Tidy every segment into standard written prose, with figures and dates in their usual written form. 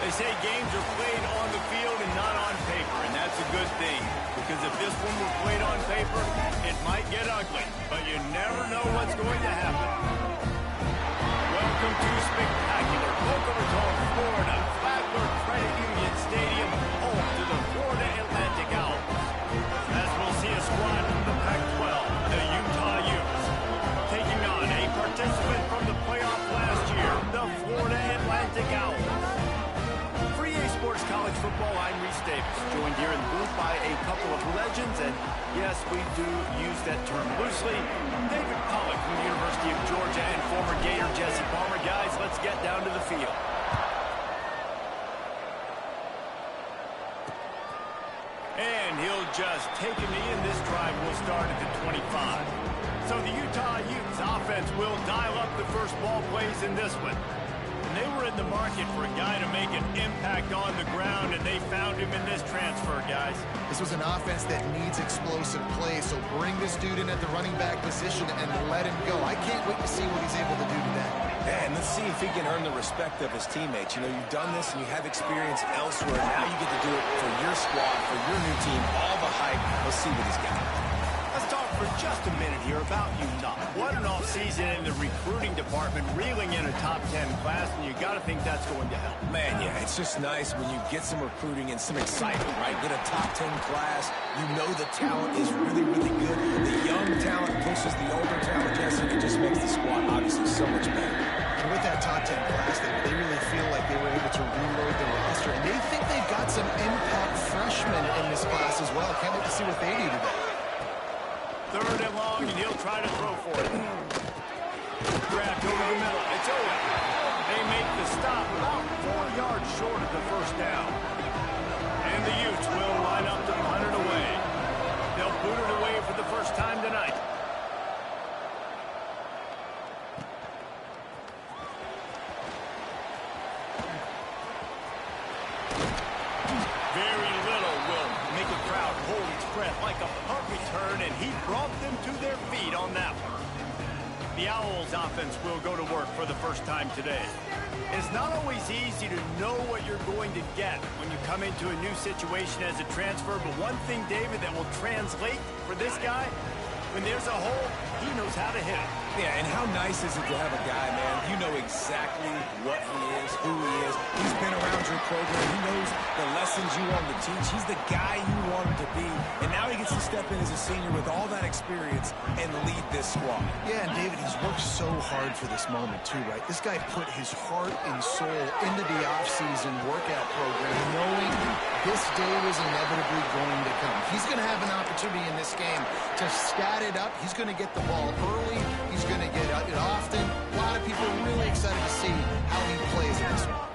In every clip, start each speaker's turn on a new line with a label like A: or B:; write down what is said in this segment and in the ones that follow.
A: They say games are played on the field and not on paper, and that's a good thing. Because if this one were played on paper, it might get ugly. But you never know what's going to happen. Welcome to spectacular Boca Raton, Florida, Flagler Credit Union Stadium, home to the Florida Atlantic Owls. As we'll see a squad from the Pac-12, the Utah Utes, taking on a participant from the playoff last year, the Florida Atlantic Owls. Sports College Football, I'm Reese Davis, joined here in the booth by a couple of legends, and yes, we do use that term loosely. David Pollack from the University of Georgia and former Gator Jesse Palmer. Guys, let's get down to the field. And he'll just take a knee, and this drive will start at the 25. So the Utah Utes offense will dial up the first ball plays in this one. They were in the market for a guy to make an impact on the ground, and they found him in this transfer, guys.
B: This was an offense that needs explosive plays, so bring this dude in at the running back position and let him go. I can't wait to see what he's able to do today.
C: And let's see if he can earn the respect of his teammates. You know, you've done this and you have experience elsewhere. Now you get to do it for your squad, for your new team, all the hype. Let's see what he's got.
A: Let's talk for just a minute here about Utah. What an offseason in the recruiting department, reeling in a top 10 class, and you got to think that's going to help.
C: Man, yeah, it's just nice when you get some recruiting and some excitement, right? Get a top 10 class. You know the talent is really, really good. The young talent pushes the older talent, Jesse. It just makes the squad obviously so much better.
B: And with that top 10 class, they really feel like they were able to reload the roster, and they think they've got some impact freshmen in this class as well. Can't wait to see what they do today.
A: Third and long, and he'll try to throw for it. Grabbed over the middle. It's over. They make the stop about 4 yards short of the first down. And the Utes will line up to punt it away. They'll boot it away for the first time tonight. Very little will make a crowd hold its breath like a punt return, and he brought them to their feet on that one. The Owls offense will go to work for the first time today. It's not always easy to know what you're going to get when you come into a new situation as a transfer, but one thing, David, that will translate for this guy, when there's a hole, he knows how to hit it.
C: Yeah, and how nice is it to have a guy, man, you know exactly what he is, who he is. He's been around your program. He knows the lessons you want him to teach. He's the guy you want him to be. And now he gets to step in as a senior with all that experience and lead this squad.
B: Yeah, and David, he's worked so hard for this moment, too, right? This guy put his heart and soul into the offseason workout program, knowing this day was inevitably going to come. He's going to have an opportunity in this game to stat it up. He's going to get the ball early. He's going to get it often. A lot of people are really excited to see how he plays in this one.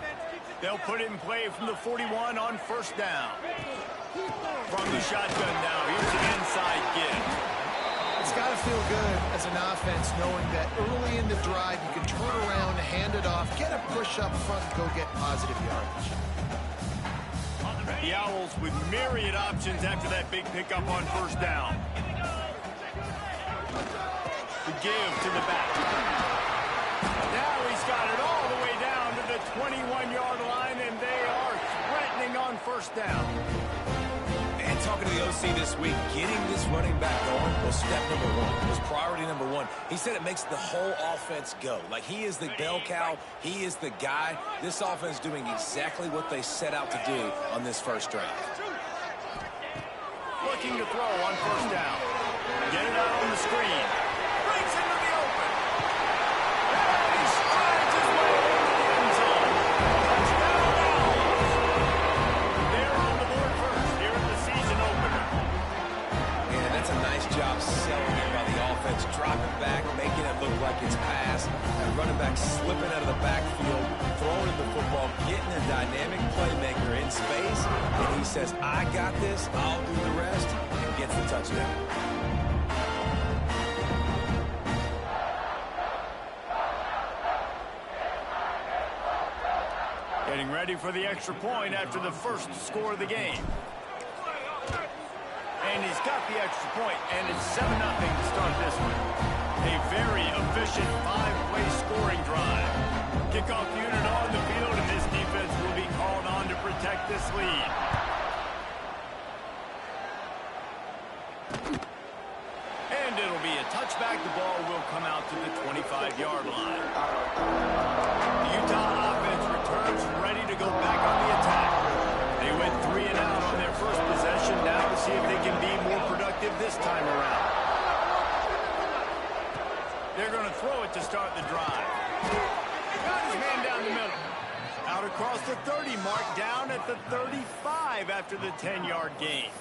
A: They'll put it in play from the 41 on first down. From the shotgun now, here's an inside give.
B: It's got to feel good as an offense knowing that early in the drive you can turn around, hand it off, get a push up front, and go get positive yardage.
A: The Owls with myriad options after that big pickup on first down. The give to the back. Now he's got it all the way down to the 21-yard line, and they are threatening on first down.
C: And talking to the OC this week, getting this running back going was step number one, was priority number one. He said it makes the whole offense go. Like, he is the bell cow. He is the guy. This offense doing exactly what they set out to do on this first drive.
A: Looking to throw on first down. Get it out on the screen. Breaks into the open. And he strides his way into the end zone. Touchdown Owls. They're on the board first here in the season opener.
C: And that's a nice job selling it by the offense. Dropping back, making it look like it's pass. And running back slipping out of the backfield, throwing the football, getting a dynamic playmaker in space. And he says, I got this, I'll do the rest, and gets the touchdown.
A: Getting ready for the extra point after the first score of the game. And he's got the extra point, and it's 7-0 to start this one. A very efficient 5-play scoring drive. Kickoff unit on the field, and this defense will be called lead. And it'll be a touchback. The ball will come out to the 25-yard line. The Utah offense returns ready to go back on the attack. They went 3 and out on their first possession. Now to see if they can be more productive this time around. They're going to throw it to start the drive. Got his man down the middle. Out across the 30 mark, down at the 35 after the 10-yard gain.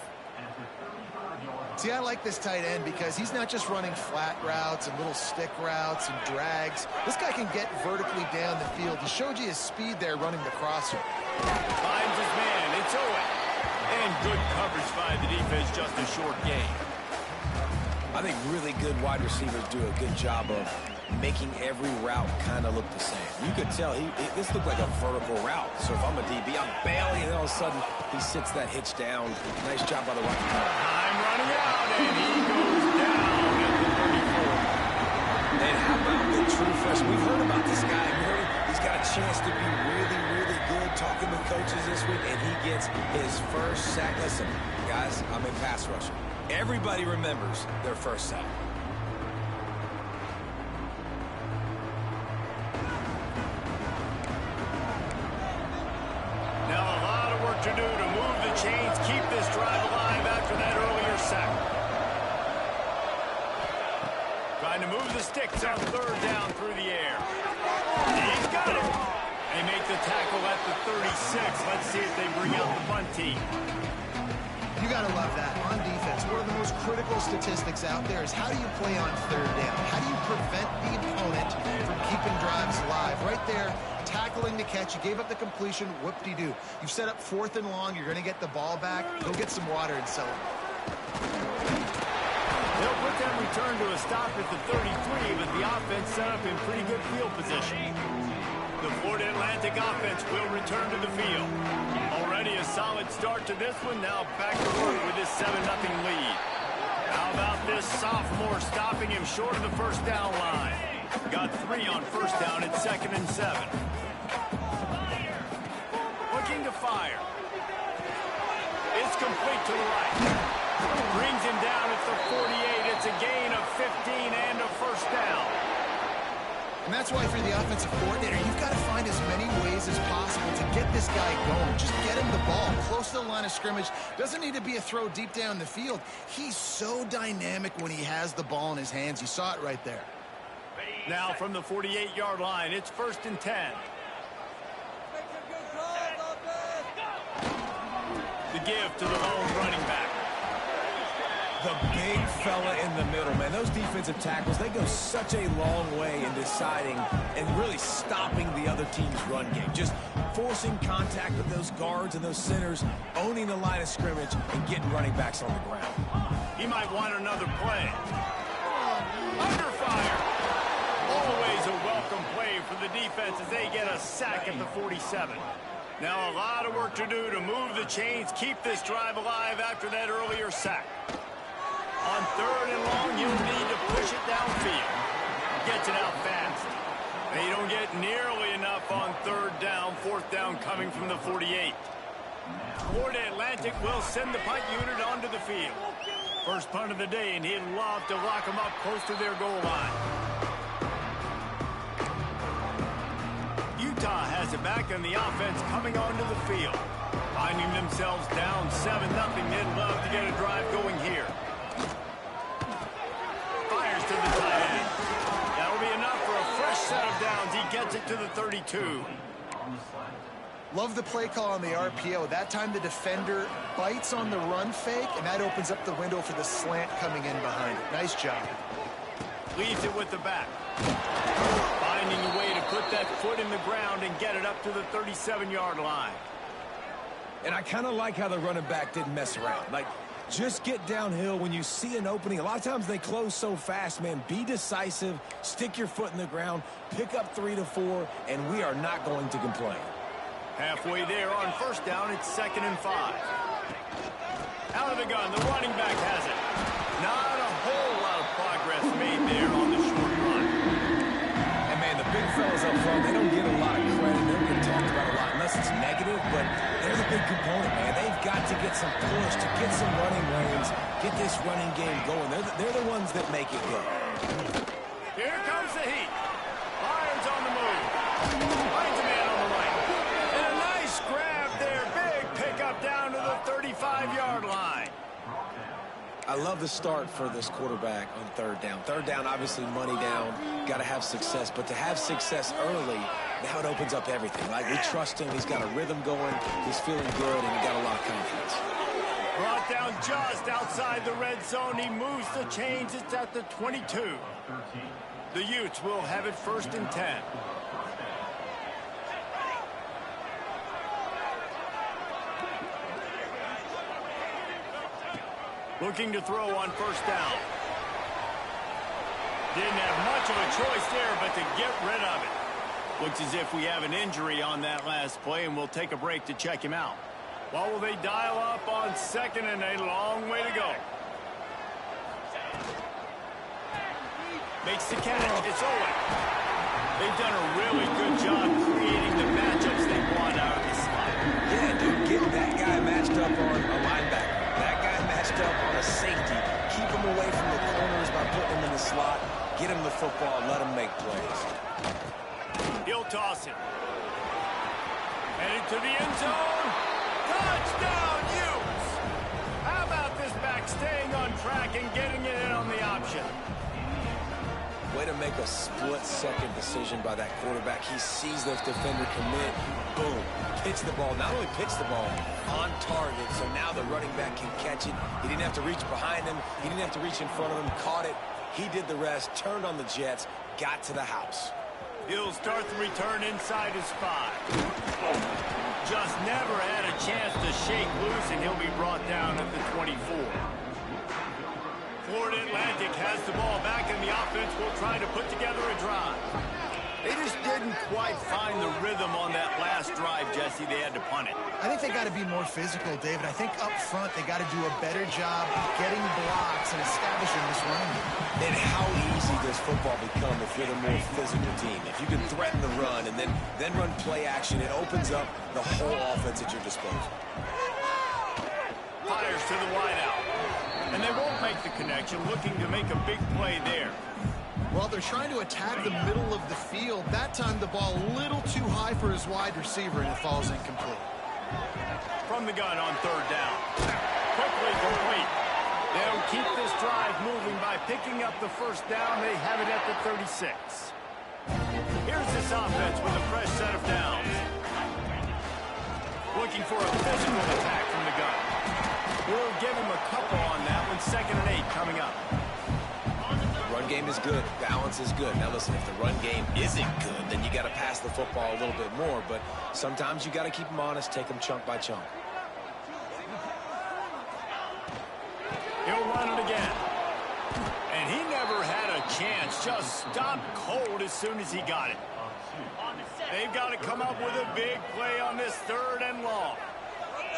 B: See, I like this tight end because he's not just running flat routes and little stick routes and drags. This guy can get vertically down the field. He showed you his speed there running the crosser.
A: Finds his man. It's Owen. And good coverage by the defense, just a short gain.
C: I think really good wide receivers do a good job of making every route kind of look the same. You could tell this looked like a vertical route. So if I'm a DB, I'm bailing, and all of a sudden he sits that hitch down. Nice job by the wide receiver.
A: I'm running out, and he goes down at the 34.
C: And how about the true freshman? We've heard about this guy. He's got a chance to be really, really good. Talking with coaches this week, and he gets his first sack. Listen, guys, I'm in pass rushing. Everybody remembers their first sack.
A: Now a lot of work to do to move the chains, keep this drive alive after that earlier sack. Trying to move the sticks on third down through the air. He's got it. They make the tackle at the 36. Let's see if they bring out the punt team.
B: You got to love that. On defense, one of the most critical statistics out there is how do you play on third down? How do you prevent the opponent from keeping drives alive? Right there, tackling the catch. You gave up the completion. Whoop-de-doo. You've set up 4th and long. You're going to get the ball back. Go get some water and sell it.
A: They'll put that return to a stop at the 33, but the offense set up in pretty good field position. The Florida Atlantic offense will return to the field. Already a solid start to this one. Now back to work with this 7-0 lead. How about this sophomore stopping him short of the first down line? Got 3 on first down at 2nd and 7. Looking to fire. It's complete to the right. Brings him down at the 48. It's a gain of 15 and a first down.
B: And that's why for the offensive coordinator, you've got to find as many ways as possible to get this guy going. Just get him the ball close to the line of scrimmage. Doesn't need to be a throw deep down the field. He's so dynamic when he has the ball in his hands. You saw it right there.
A: Now from the 48-yard line, it's 1st and 10. The give to the lone running back.
C: The big fella in the middle, man. Those defensive tackles, they go such a long way in deciding and really stopping the other team's run game. Just forcing contact with those guards and those centers, owning the line of scrimmage, and getting running backs on the ground.
A: He might want another play. Under fire. Always a welcome play for the defense as they get a sack at the 47. Now a lot of work to do to move the chains, keep this drive alive after that earlier sack. On 3rd and long, you'll need to push it downfield. Gets it out fast. They don't get nearly enough on 3rd down, 4th down coming from the 48. Florida Atlantic will send the punt unit onto the field. First punt of the day, and he'd love to lock them up close to their goal line. Utah has it back, and the offense coming onto the field. Finding themselves down 7-0, they'd love to get a drive going here. Fires to the tight end. That'll be enough for a fresh set of downs. He gets it to the 32.
B: Love the play call on the RPO. That time the defender bites on the run fake, and that opens up the window for the slant coming in behind it. Nice job.
A: Leaves it with the back. Finding a way to put that foot in the ground and get it up to the 37-yard line.
C: And I kind of like how the running back didn't mess around. Like, just get downhill when you see an opening. A lot of times they close so fast, man. Be decisive, stick your foot in the ground, pick up 3 to 4, and we are not going to complain.
A: Halfway there on first down, it's 2nd and 5. Out of the gun, the running back has it. Not a whole lot of progress made there on the short run.
C: And, man, the big fellas up front, they don't get a lot of credit. They don't get talked about a lot unless it's negative, but they're the big component, man. They've got to get some push, to get some running lanes, get this running game going. They're the ones that make it go.
A: Here comes the heat. Lions on the move. Finds a man on the right. And a nice grab there. Big pickup down to the 35-yard line.
C: I love the start for this quarterback on third down. Third down, obviously money down. Got to have success. But to have success early, now it opens up everything. Like, we trust him. He's got a rhythm going. He's feeling good, and he got a lot of confidence.
A: Brought down just outside the red zone. He moves the chains. It's at the 22. The Utes will have it 1st and 10. Looking to throw on 1st down. Didn't have much of a choice there, but to get rid of it. Looks as if we have an injury on that last play, and we'll take a break to check him out. What will they dial up on 2nd and a long way to go? Makes the catch. It's Owen. They've done a really good job creating the matchups they want out of the slot.
C: Yeah, dude, get that guy matched up on a linebacker. That guy matched up on a safety. Keep him away from the corners by putting him in the slot. Get him the football. Let him make plays.
A: He'll toss it. Headed to the end zone. Touchdown, Utes! How about this back staying on track and getting it in on the option?
C: Way to make a split-second decision by that quarterback. He sees this defender commit. Boom. Pitch the ball. Not only pitch the ball, on target. So now the running back can catch it. He didn't have to reach behind him. He didn't have to reach in front of him. Caught it. He did the rest. Turned on the Jets. Got to the house.
A: He'll start the return inside his 5. Just never had a chance to shake loose, and he'll be brought down at the 24. Florida Atlantic has the ball back, and the offense will try to put together a drive. They just didn't quite find the rhythm on that last drive, Jesse. They had to punt it.
B: I think they got to be more physical, David. I think up front they got to do a better job getting blocks and establishing this running game.
C: And how easy does football become if you're the more physical team? If you can threaten the run and then run play action, it opens up the whole offense at your disposal.
A: Fires to the wideout. And they won't make the connection, looking to make a big play there.
B: Well, they're trying to attack the middle of the field. That time the ball a little too high for his wide receiver, and it falls incomplete.
A: From the gun on 3rd down. Quickly complete. They'll keep this drive moving by picking up the 1st down. They have it at the 36. Here's this offense with a fresh set of downs. Looking for a physical attack from the gun. We'll give him a couple on that one. 2nd and 8 coming up.
C: Run game is good. Balance is good. Now listen, if the run game isn't good, then you got to pass the football a little bit more. But sometimes you got to keep them honest, take them chunk by chunk.
A: He'll run it again. And he never had a chance. Just stopped cold as soon as he got it. They've got to come up with a big play on this 3rd and long.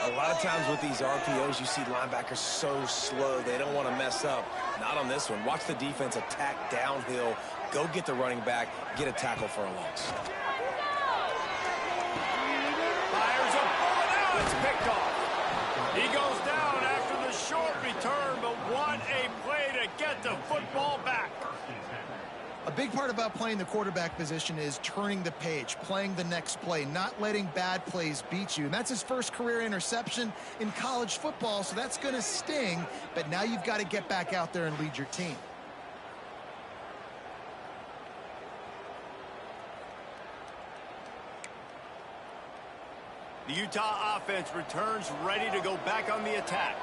C: A lot of times with these RPOs, you see linebackers so slow, they don't want to mess up. Not on this one. Watch the defense attack downhill, go get the running back, get a tackle for a loss.
A: Fires a bullet out. It's picked off. He goes down after the short return, but what a play to get the football back.
B: A big part about playing the quarterback position is turning the page, playing the next play, not letting bad plays beat you. And that's his first career interception in college football, so that's going to sting. But now you've got to get back out there and lead your team.
A: The Utah offense returns ready to go back on the attack.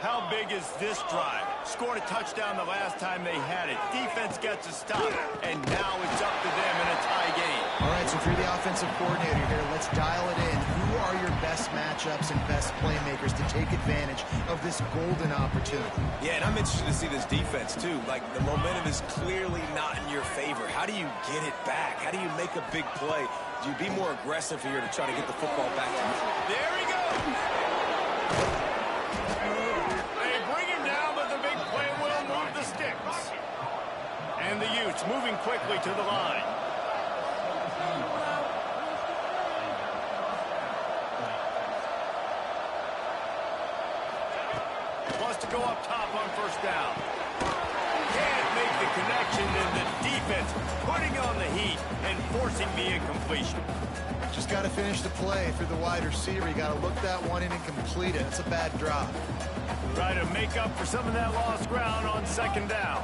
A: How big is this drive? Scored a touchdown the last time they had it. Defense gets a stop, and now it's up to them in a tie game.
B: All right, so if you're the offensive coordinator here, let's dial it in. Who are your best matchups and best playmakers to take advantage of this golden opportunity?
C: Yeah, and I'm interested to see this defense, too. Like, the momentum is clearly not in your favor. How do you get it back? How do you make a big play? Do you be more aggressive here to try to get the football back to you?
A: There he goes. They bring him down, but the big play will move the sticks. And the Utes moving quickly to the line. to go up top on first down. Can't make the connection, and the defense putting on the heat and forcing the incompletion.
B: Just got to finish the play. If you're the wide receiver, you got to look that one in and complete it. It's a bad drop.
A: Try to make up for some of that lost ground on second down.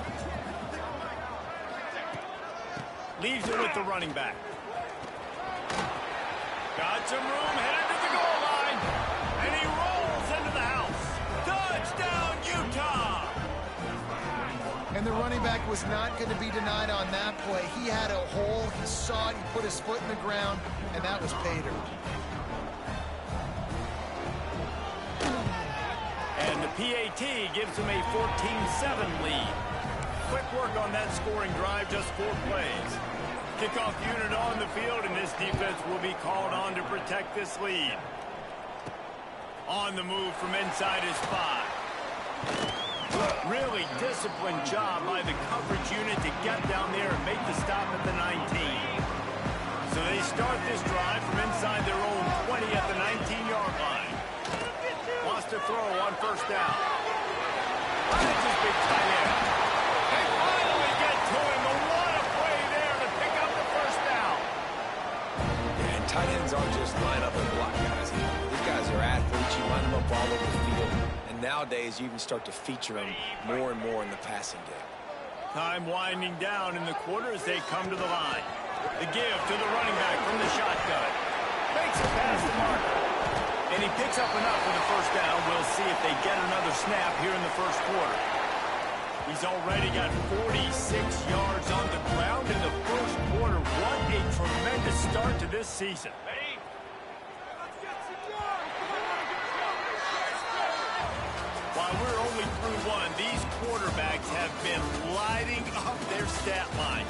A: Leaves it with the running back. Got some room, headed to the goal line. And he rolls into the house. Touchdown, Utah!
B: And the running back was not going to be denied on that play. He had a hole, he saw it, he put his foot in the ground, and that was pay dirt.
A: And the PAT gives him a 14-7 lead. Quick work on that scoring drive, just 4 plays. Kickoff unit on the field, and this defense will be called on to protect this lead. On the move from inside his 5. Really disciplined job by the coverage unit to get down there and make the stop at the 19. So they start this drive from inside their own 20 at the 19-yard line. Wants to throw on first down. That's his big tight end. They finally get to him, and what a play there to pick up the first down.
C: Yeah, and tight ends aren't just line up and block guys. These guys are athletes. You line them up all over the field. And nowadays, you even start to feature them more and more in the passing game.
A: Time winding down in the quarter as they come to the line. The give to the running back from the shotgun. Makes it past the marker. And he picks up enough for the first down. We'll see if they get another snap here in the first quarter. He's already got 46 yards on the ground in the first quarter. What a tremendous start to this season. While we're only through one, these quarterbacks have been lighting up their stat line.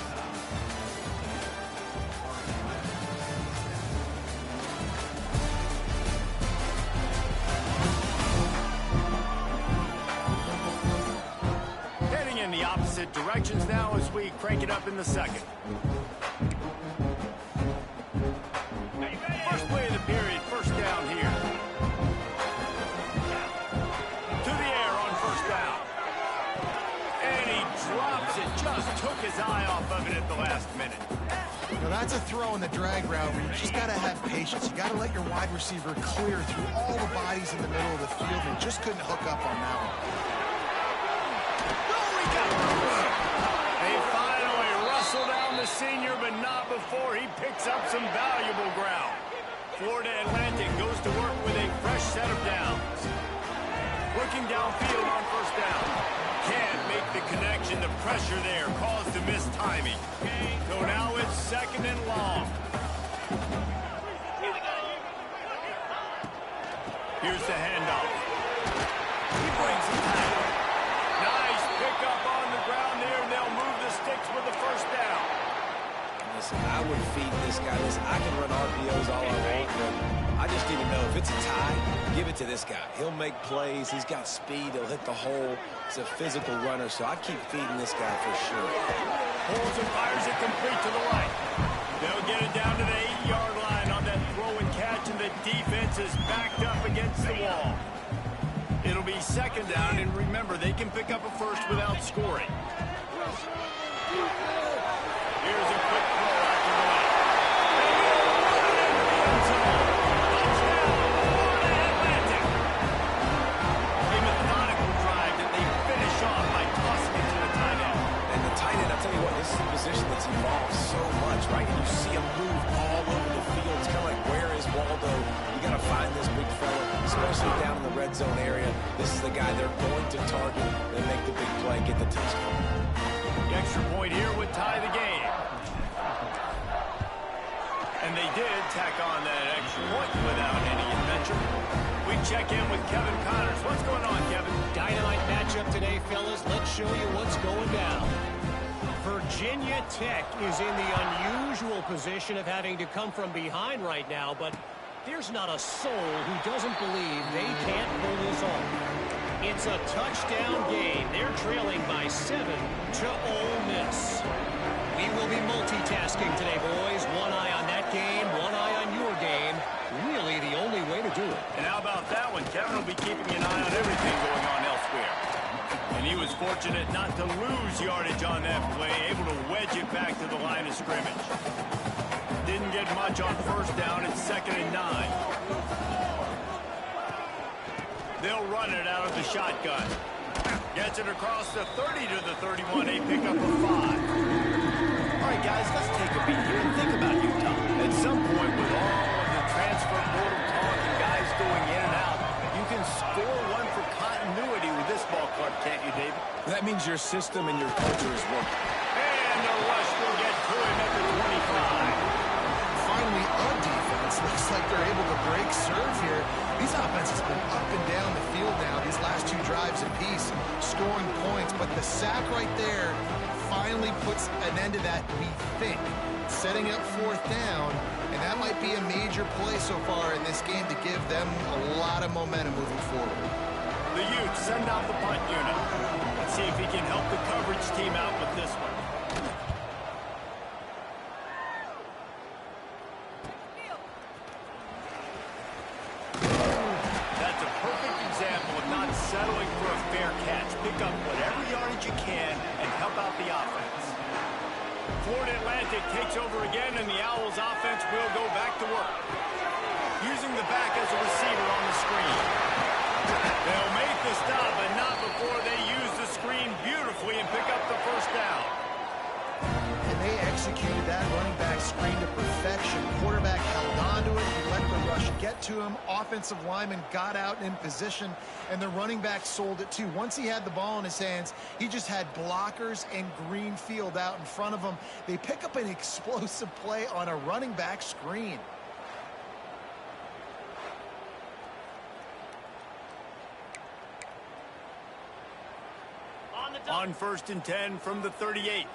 A: Heading in the opposite directions now as we crank it up in the second. First play of the period, first down here. Drops it, just took his eye off of it at the last minute.
B: Now that's a throw in the drag route where you just got to have patience. You got to let your wide receiver clear through all the bodies in the middle of the field, and just couldn't hook up on that one.
A: Oh, he got room. They finally rustle down the senior, but not before he picks up some valuable ground. Florida Atlantic goes to work with a fresh set of downs. Looking downfield on first down. Can't make the connection. The pressure there caused the missed timing. So now it's second and long. Here's the handoff. He brings it back. Nice pickup on the ground there, and they'll move the sticks with the first down.
C: Listen, I would feed this guy. Listen, I can run RPOs all I want, but I just need to know if it's a tie, give it to this guy. He'll make plays. He's got speed. He'll hit the hole. He's a physical runner, so I keep feeding this guy for sure.
A: Holds and fires it complete to the right. They'll get it down to the 8-yard line on that throw and catch, and the defense is backed up against the wall. It'll be second down, and remember, they can pick up a first without scoring. Here's a quick throw after the line.
C: This is a position that's evolved so much, right? And you see him move all over the field. It's kind of like, where is Waldo? You got to find this big fella, especially down in the red zone area. This is the guy they're going to target and make the big play, get the touchdown.
A: The extra point here would tie the game. And they did tack on that extra point without any adventure. We check in with Kevin Connors. What's going on, Kevin?
D: Dynamite matchup today, fellas. Let's show you what's going down. Virginia Tech is in the unusual position of having to come from behind right now, but there's not a soul who doesn't believe they can't pull this off. It's a touchdown game. They're trailing by 7 to Ole Miss. We will be multitasking today, boys. One eye on that game, one eye on your game. Really the only way to do it.
A: And how about that one? Kevin will be keeping an eye on everything going on elsewhere. was fortunate not to lose yardage on that play, able to wedge it back to the line of scrimmage. Didn't get much on first down. It's 2nd and 9. They'll run it out of the shotgun. Gets it across the 30 to the 31. They pick up a 5. All right, guys, let's take a beat here and think about Utah. At some point, with all of the transfer portal talk and guys going in and out, you can score one for continuity with this ball club, can't you, David?
C: That means your system and your culture is working.
A: And the rush will get to him at the 25.
B: Finally, on defense, looks like they're able to break serve here. These offenses have been up and down the field now, these last 2 drives apiece, scoring points. But the sack right there finally puts an end to that, we think. Setting up 4th down, and that might be a major play so far in this game to give them a lot of momentum moving forward.
A: The Utes send out the punt unit. Let's see if he can help the coverage team out with this one. That's a perfect example of not settling for a fair catch. Pick up whatever yardage you can and help out the offense. Florida Atlantic takes over again, and the Owls offense will go back to work. Using the back as a receiver on the screen. They'll make the stop, but not before they use the screen beautifully and pick up the first down.
B: And they executed that running back screen to perfection. Quarterback held on to it. He let the rush get to him. Offensive lineman got out in position, and the running back sold it too. Once he had the ball in his hands, he just had blockers and green field out in front of him. They pick up an explosive play on a running back screen.
A: On 1st and 10 from the 38.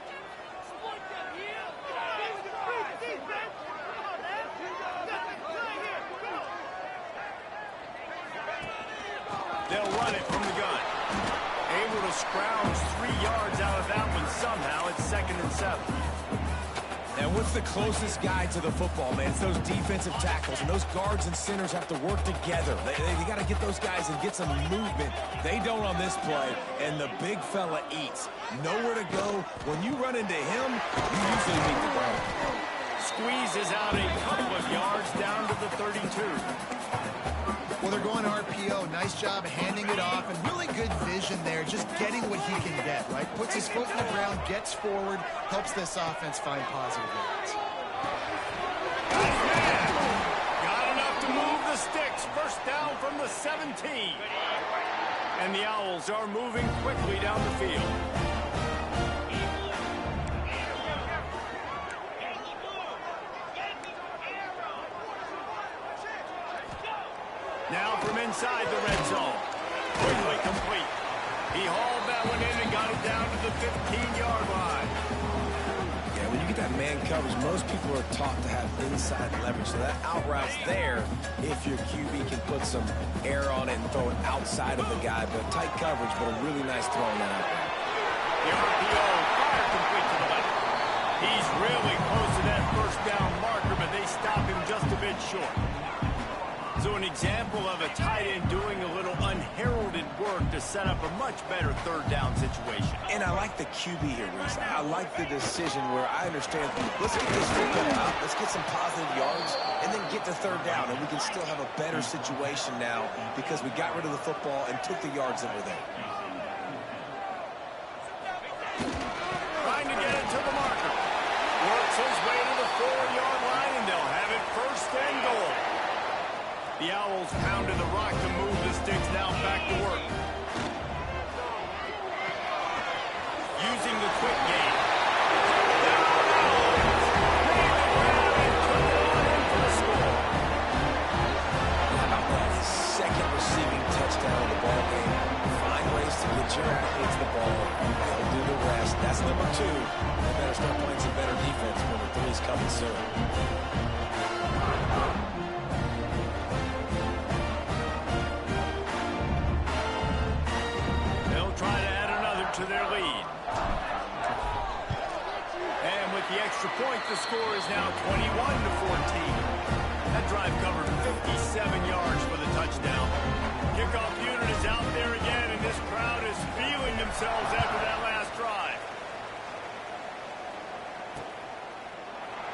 A: They'll run it from the gun. Able to scrounge 3 yards out of that one somehow. It's 2nd and 7.
C: And what's the closest guy to the football, man? It's those defensive tackles, and those guards and centers have to work together. They got to get those guys and get some movement. They don't on this play, and the big fella eats. Nowhere to go. When you run into him, you usually meet the ground.
A: Squeezes out a couple of yards down to the 32.
B: Well, they're going RPO. Nice job handing it off, and really good vision there, just getting what he can get, right? Puts his foot in the ground, gets forward, helps this offense find positive yards.
A: Got enough to move the sticks. First down from the 17. And the Owls are moving quickly down the field. Now from inside the red zone. Quickly complete. He hauled that one in and got it down to the 15-yard line.
C: Yeah, when you get that man coverage, most people are taught to have inside leverage. So that out route's there if your QB can put some air on it and throw it outside of the guy. But tight coverage, but a really nice throw on that out there.
A: The RPO fire complete to the left. He's really close to that first down marker, but they stop him just a bit short. So an example of a tight end doing a little unheralded work to set up a much better 3rd down situation.
C: And I like the QB here, Reese. I like the decision where I understand, let's get this football out, let's get some positive yards, and then get to 3rd down, and we can still have a better situation now because we got rid of the football and took the yards that were there.
A: Trying to get it to the marker. Works his way to the 4-yard line, and they'll have it 1st and goal. The Owls pounded the rock to move the sticks now back to work. Using the quick game.
C: How about that? His 2nd receiving touchdown of the ball game. Find ways to get your athletes the ball. They'll do the rest. That's number 2. They better start playing some better defense when the 3's coming soon.
A: Try to add another to their lead. And with the extra point, the score is now 21-14. That drive covered 57 yards for the touchdown. Kickoff unit is out there again, and this crowd is feeling themselves. themselves after that last drive.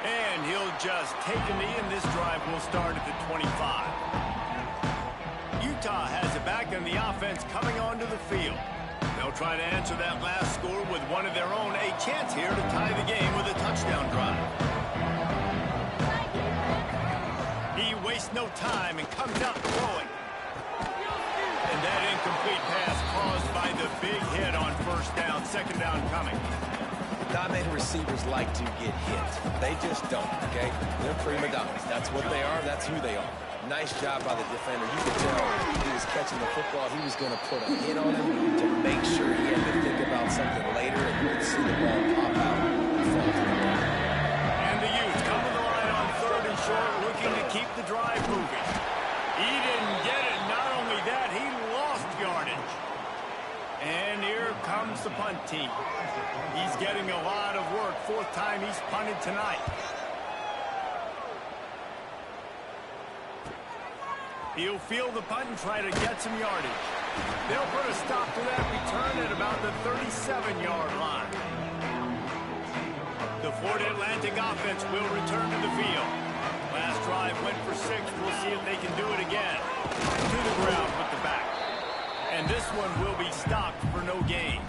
A: And he'll just take a knee, and this drive will start at the 25. Utah has it back, and the offense coming onto the field. They'll try to answer that last score with one of their own. A chance here to tie the game with a touchdown drive. He wastes no time and comes out throwing. And that incomplete pass caused by the big hit on first down. Second down coming.
C: Not many receivers like to get hit. They just don't, okay? They're prima donnas. That's what they are. That's who they are. Nice job by the defender. You could tell he was catching the football. He was going to put a hit on him to make sure he had to think about something later, and you could see the ball pop out and fall to the ground.
A: And the Utes come to the line on third and short, looking to keep the drive moving. He didn't get it. Not only that, he lost yardage. And here comes the punt team. He's getting a lot of work. Fourth time he's punted tonight. He'll field the punt and try to get some yardage. They'll put a stop to that return at about the 37-yard line. The Florida Atlantic offense will return to the field. Last drive went for 6. We'll see if they can do it again. To the ground with the back. And this one will be stopped for no gain.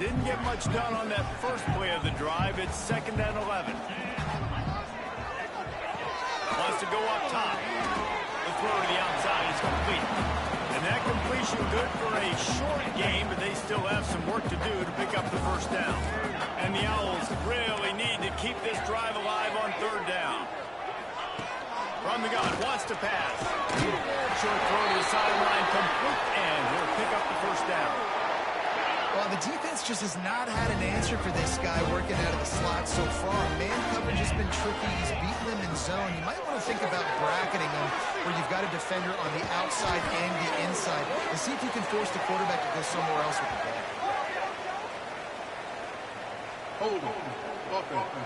A: Didn't get much done on that first play of the drive. It's 2nd and 11. Wants to go up top. The throw to the outside is complete. And that completion good for a short game, but they still have some work to do to pick up the first down. And the Owls really need to keep this drive alive on third down. From the gun, wants to pass. Short throw to the sideline, complete, and he'll pick up the first down.
B: Well, the defense just has not had an answer for this guy working out of the slot so far. Man coverage has been tricky. He's beaten them in zone. You might want to think about bracketing him where you've got a defender on the outside and the inside and see if you can force the quarterback to go somewhere else with the ball.
E: Hold on. Offense.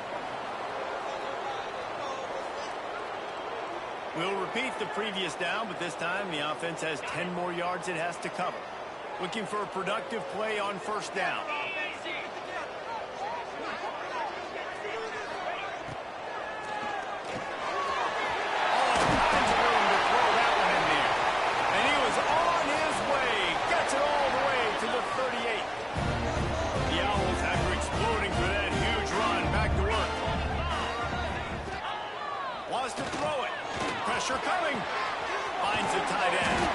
A: We'll repeat the previous down, but this time the offense has 10 more yards it has to cover. Looking for a productive play on first down. All kinds of room to throw that one in there. And he was on his way. Gets it all the way to the 38. The Owls, after exploding for that huge run, back to work. Wants to throw it. Pressure coming. Finds the tight end.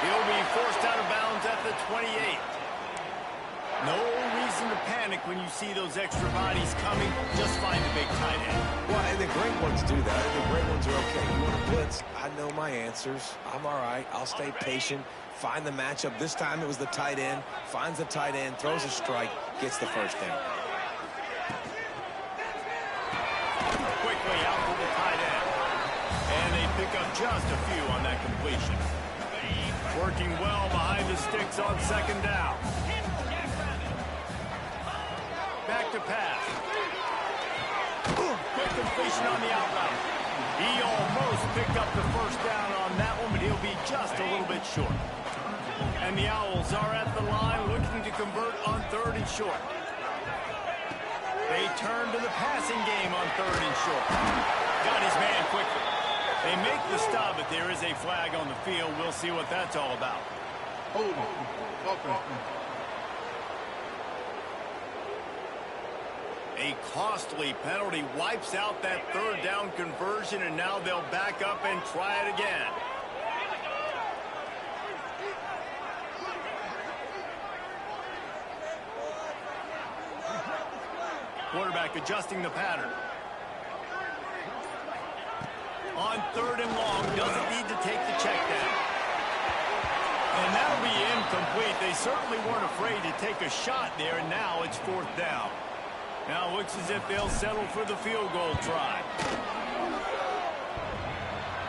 A: He'll be forced out of bounds at the 28. No reason to panic when you see those extra bodies coming. Just find the big tight end.
C: Well, and the great ones do that. The great ones are okay. You want to blitz? I know my answers. I'm all right. I'll stay patient. Find the matchup. This time it was the tight end. Finds the tight end, throws a strike, gets the first down.
A: Quickly out to the tight end. And they pick up just a few on that completion. Working well behind the sticks on second down. Back to pass. Quick completion on the out route. He almost picked up the first down on that one, but he'll be just a little bit short. And the Owls are at the line looking to convert on third and short. They turn to the passing game on third and short. Got his man quickly. They make the stop, but there is a flag on the field. We'll see what that's all about.
E: Hold on. Offense.
A: A costly penalty wipes out that third down conversion, and now they'll back up and try it again. Quarterback adjusting the pattern. On third and long, doesn't need to take the check down. And that'll be incomplete. They certainly weren't afraid to take a shot there, and now it's fourth down. Now it looks as if they'll settle for the field goal try.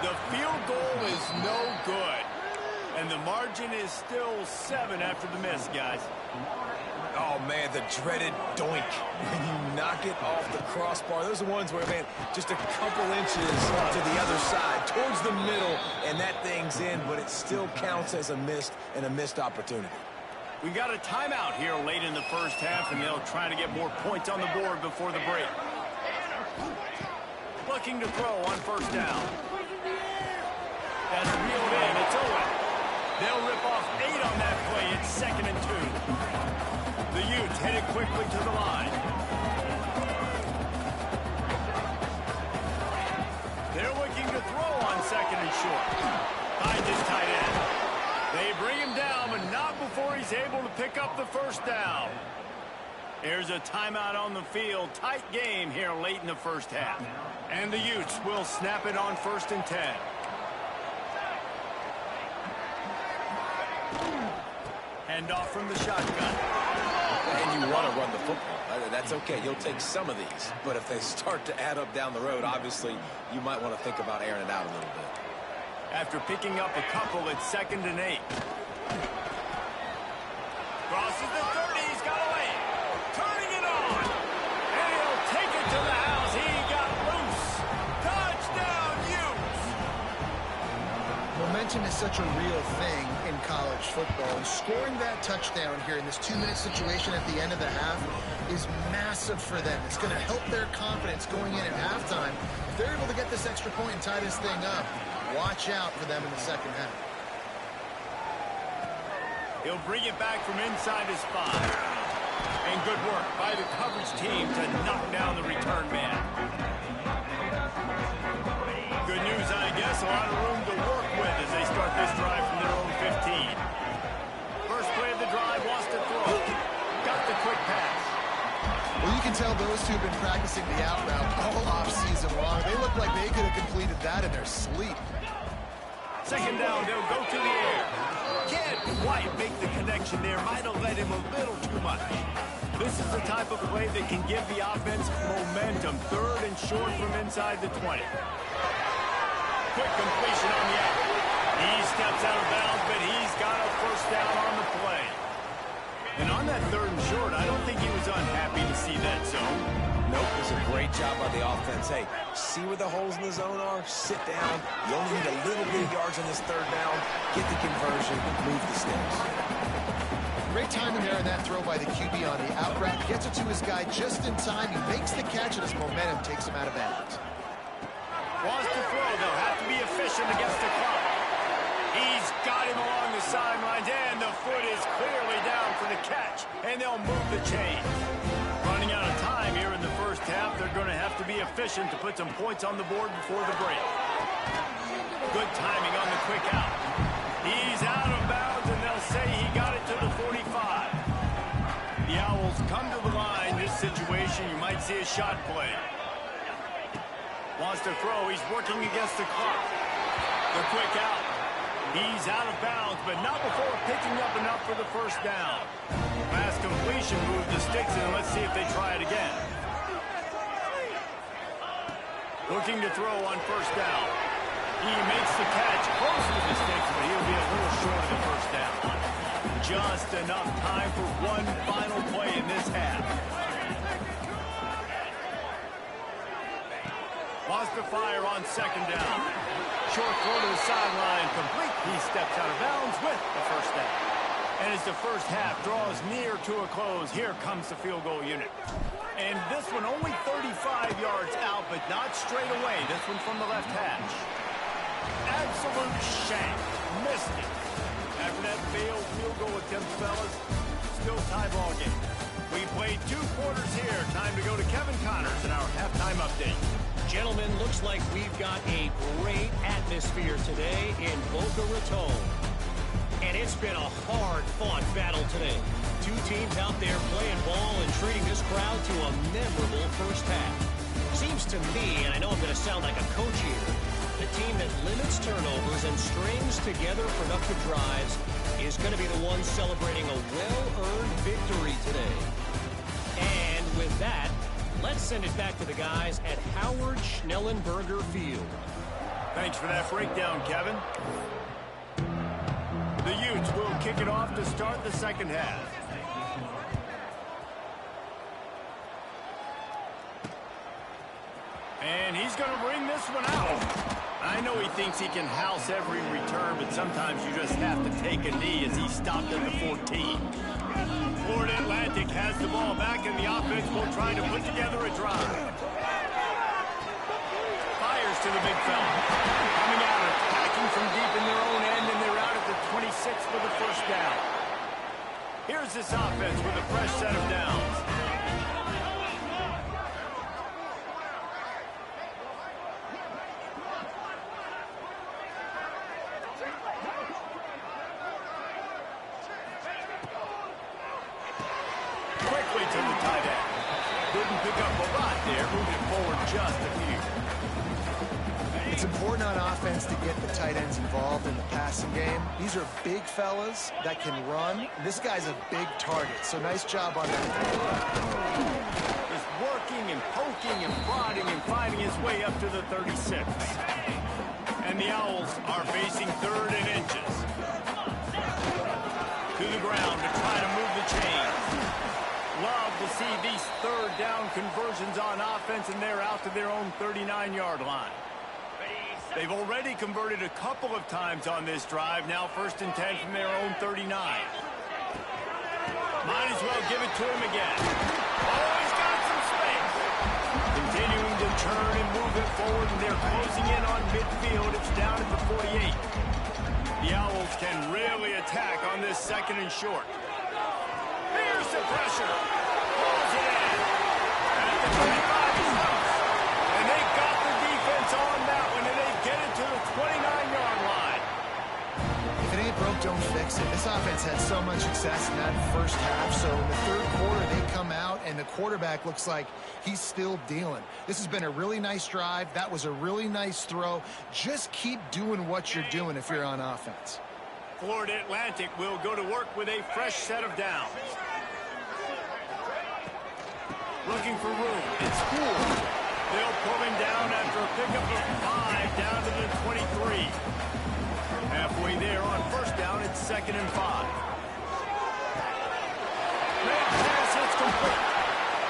A: The field goal is no good. And the margin is still 7 after the miss, guys.
C: Oh, man, the dreaded doink. When you knock it off the crossbar, those are ones where, man, just a couple inches to the other side, towards the middle, and that thing's in, but it still counts as a missed opportunity.
A: We got a timeout here late in the first half, and they'll try to get more points on the board before the break. Looking to throw on first down. That's reeled in. It's Owen. They'll rip off 8 on that play. It's 2nd and 2. The Utes hit it quickly to the line. They're looking to throw on 2nd and short. Finds his tight end. They bring him down, but not before he's able to pick up the first down. There's a timeout on the field. Tight game here late in the first half. And the Utes will snap it on 1st and 10. Hand off from the shotgun.
C: And you want to run the football. That's okay. You'll take some of these. But if they start to add up down the road, obviously, you might want to think about airing it out a little bit.
A: After picking up a couple, it's 2nd and 8. Crosses the 30. He's got away. Turning it on. And he'll take it to the house. He got loose. Touchdown, Utes.
B: Momentum is such a real thing in college football, and scoring that touchdown here in this 2-minute situation at the end of the half is massive for them. It's going to help their confidence going in at halftime. If they're able to get this extra point and tie this thing up, watch out for them in the second half.
A: He'll bring it back from inside his 5. And good work by the coverage team to knock down the return man. Good news, I guess. A lot of room to work with as they start this drive from their own 15. First play of the drive, wants to throw. Got the quick pass.
B: Well, you can tell those two have been practicing the out route all off-season long. They look like they could have completed that in their sleep.
A: 2nd down, they'll go to the air. Can't quite make the connection there. Might have led him a little too much. This is the type of play that can give the offense momentum. 3rd and short from inside the 20. Quick completion on the out. He steps out of bounds, but he's got a first down on the play. And on that 3rd and short, I don't think he was unhappy to see that zone.
C: Nope, it was a great job by the offense. Hey, see where the holes in the zone are? Sit down. You only need a little bit of yards on this 3rd down. Get the conversion. Move the sticks.
B: Great timing there in that throw by the QB on the out route. Gets it to his guy just in time. He makes the catch, and his momentum takes him out of bounds.
A: Wants to throw. They'll have to be efficient against the clock. He's got him along the sidelines, and the foot is clearly down for the catch, and they'll move the chain. Running out of time here in the first half. They're going to have to be efficient to put some points on the board before the break. Good timing on the quick out. He's out of bounds, and they'll say he got it to the 45. The Owls come to the line. This situation, you might see a shot play. Wants to throw. He's working against the clock. The quick out. He's out of bounds, but not before picking up enough for the first down. Pass completion, move the sticks in. Let's see if they try it again. Looking to throw on first down. He makes the catch close to the sticks, but he'll be a little short of the first down. Just enough time for one final play in this half. Wants to fire on 2nd down. Short throw to the sideline, complete. He steps out of bounds with the first down. And as the first half draws near to a close, here comes the field goal unit. And this one only 35 yards out, but not straight away. This one from the left hash. Absolute shank. Missed it. After that failed field goal attempt, fellas, still tie ball game. We played 2 quarters here. Time to go to Kevin Connors in our halftime update.
D: Gentlemen, looks like we've got a great atmosphere today in Boca Raton. And it's been a hard-fought battle today. 2 teams out there playing ball and treating this crowd to a memorable first half. Seems to me, and I know I'm going to sound like a coach here, the team that limits turnovers and strings together productive drives is going to be the one celebrating a well-earned victory today. And with that, let's send it back to the guys at Howard Schnellenberger Field.
A: Thanks for that breakdown, Kevin. The Utes will kick it off to start the second half. And he's going to bring this one out. I know know he thinks he can house every return, but sometimes you just have to take a knee as he stopped at the 14. Florida Atlantic has the ball back, and the offense will try to put together a drive. Fires to the big fella. Coming out, attacking from deep in their own end, and they're out at the 26 for the first down. Here's this offense with a fresh set of downs. Quickly to the tight end. Didn't pick up a lot there, moving forward just a few.
B: It's important on offense to get the tight ends involved in the passing game. These are big fellas that can run. This guy's a big target, so nice job on that.
A: Just working and poking and prodding and finding his way up to the 36. And the Owls are facing 3rd and inches. To the ground to try to move the chains. Love to see these 3rd down conversions on offense, and they're out to their own 39-yard line. They've already converted a couple of times on this drive. Now 1st and 10 from their own 39. Might as well give it to him again. Oh, he's got some space. Continuing to turn and move it forward, and they're closing in on midfield. It's down at the 48. The Owls can really attack on this 2nd and short. Here's the pressure. Pulls it in. At the 25, he's loose. And they got the defense on that one, and they get it to the 29-yard line.
B: If it ain't broke, don't fix it. This offense had so much success in that first half, so in the 3rd quarter, they come out, and the quarterback looks like he's still dealing. This has been a really nice drive. That was a really nice throw. Just keep doing what you're doing if you're on offense.
A: Florida Atlantic will go to work with a fresh set of downs. Looking for room. It's Poole. They'll pull him down after a pickup of 5 down to the 23. Halfway there on 1st down, it's 2nd and 5. Great pass, it's complete.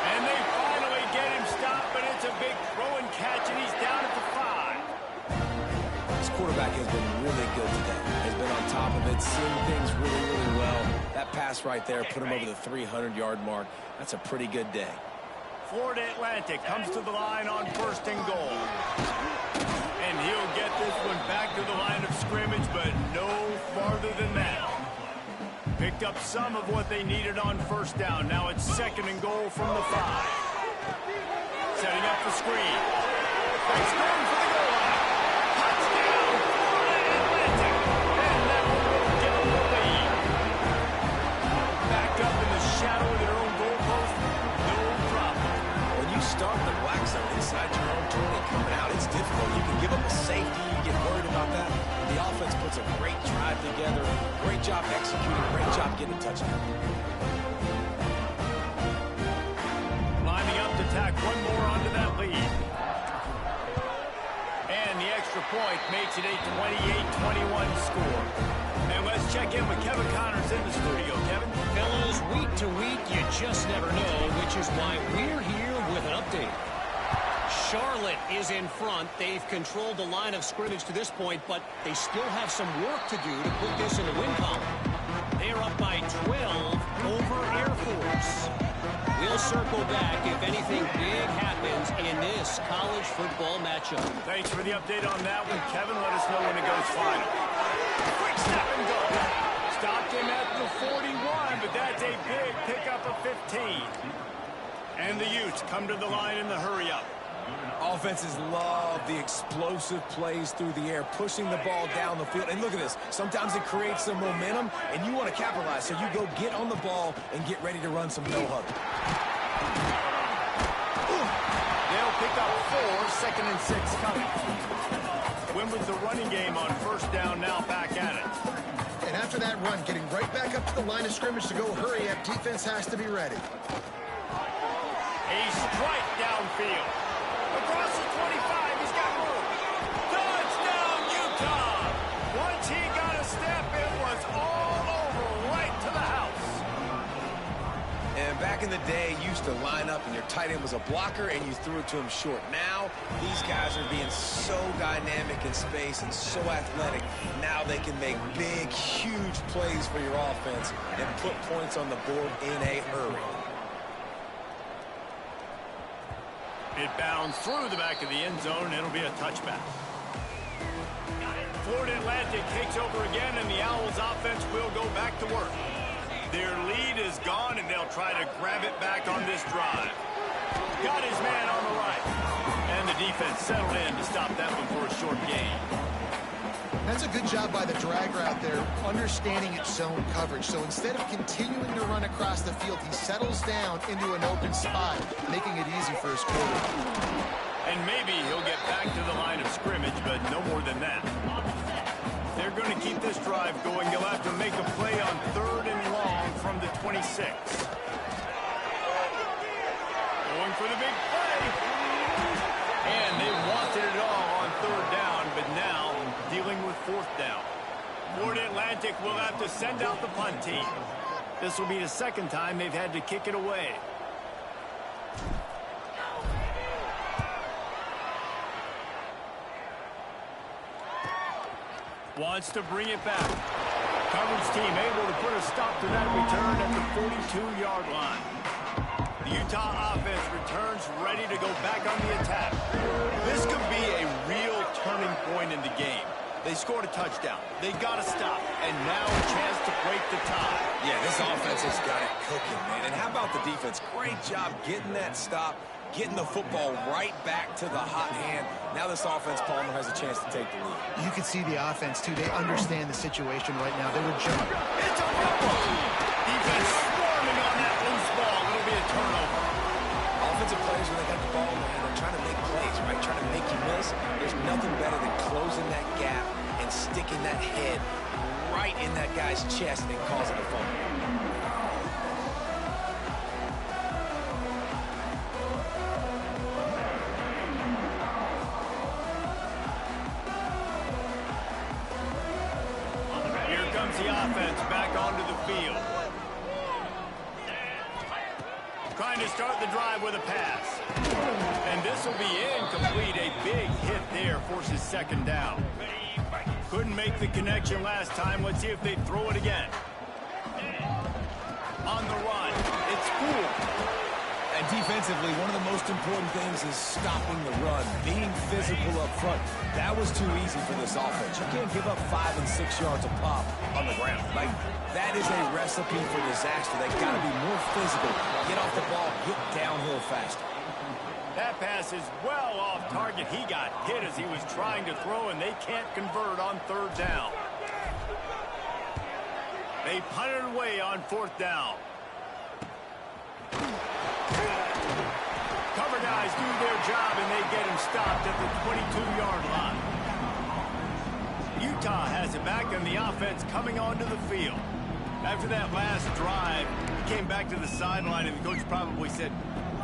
A: And they finally get him stopped, but it's a big throw and catch, and he's down at the 5.
C: This quarterback has been really good today. Has been on top of it, seeing things really, really well. That pass right there put him over the 300-yard mark. That's a pretty good day.
A: Florida Atlantic comes to the line on 1st and goal. And he'll get this one back to the line of scrimmage, but no farther than that. Picked up some of what they needed on 1st down. Now it's 2nd and goal from the 5. Setting up the screen. He's going for the goal line. Touchdown, Florida Atlantic. And that one will give them the lead. Backed up in the shadow of their own goalpost. No problem.
C: When you start the black zone inside your own 20 coming out, it's difficult. You can give up a safety, you get worried about that. The offense puts a great drive together. Great job executing, great job getting a touchdown.
A: Lining up to tack one more onto that lead. And the extra point makes it a 28-21 score. And let's check in with Kevin Connors in the studio. Kevin?
D: Fellas, week to week, you just never know, which is why we're here with an update. Charlotte is in front. They've controlled the line of scrimmage to this point, but they still have some work to do to put this in the win column. They're up by 12 over Air Force. We'll circle back if anything big happens in this college football matchup.
A: Thanks for the update on that one, Kevin. Let us know when it goes final. Quick snap and go. Stopped him at the 41, but that's a big pickup of 15. And the Utes come to the line in the hurry-up.
C: Offenses love the explosive plays through the air, pushing the ball down the field. And look at this. Sometimes it creates some momentum, and you want to capitalize. So you go get on the ball and get ready to run some no-huddle.
A: They'll pick up 4, 2nd and 6 coming. Win with the running game on 1st down, now back at it.
B: And after that run, getting right back up to the line of scrimmage to go hurry up, defense has to be ready.
A: A strike downfield. Across the 25, he's got room. Touchdown, Utah! Once he got a step, it was all over right to the house.
C: And Man, back in the day, you used to line up and your tight end was a blocker and you threw it to him short. Now, these guys are being so dynamic in space and so athletic. Now they can make big, huge plays for your offense and put points on the board in a hurry.
A: It bounds through the back of the end zone, and it'll be a touchback. Florida Atlantic takes over again, and the Owls offense will go back to work. Their lead is gone, and they'll try to grab it back on this drive. Got his man on the right. And the defense settled in to stop that one for a short gain.
B: That's a good job by the drag route there, understanding its zone coverage. So instead of continuing to run across the field, he settles down into an open spot, making it easy for his quarterback.
A: And maybe he'll get back to the line of scrimmage, but no more than that. They're going to keep this drive going. They'll have to make a play on 3rd and long from the 26. Going for the big play. And they wanted it all on 3rd down, but now dealing with 4th down. Florida Atlantic will have to send out the punt team. This will be the 2nd time they've had to kick it away. Wants to bring it back. Coverage team able to put a stop to that return at the 42-yard line. The Utah offense returns ready to go back on the attack. This could be a real turning point in the game. They scored a touchdown. They got to stop. And now a chance to break the tie.
C: Yeah, this offense has got it cooking, man. And how about the defense? Great job getting that stop, getting the football right back to the hot hand. Now this offense, Palmer, has a chance to take the lead.
B: You can see the offense, too. They understand the situation right now. They were jumping.
A: It's a fumble. Defense swarming on that loose ball. It'll be a turnover.
C: Offensive players, when they got the ball, man, they're trying to make plays, right? Trying to make you miss. There's nothing better than closing that gap and sticking that head right in that guy's chest and causing a fumble.
A: Here comes the offense back onto the field. Trying to start the drive with a pass. And this will be incomplete. A big hit there forces 2nd down. Couldn't make the connection last time. Let's see if they throw it again. On the run. It's cool.
C: And defensively, one of the most important things is stopping the run, being physical up front. That was too easy for this offense. You can't give up 5 and 6 yards a pop on the ground. Like, that is a recipe for disaster. They've got to be more physical, get off the ball, get downhill faster.
A: That pass is well off target. He got hit as he was trying to throw, and they can't convert on 3rd down. They punt it away on 4th down. Cover guys do their job, and they get him stopped at the 22-yard line. Utah has it back, and the offense coming onto the field. After that last drive, he came back to the sideline, and the coach probably said,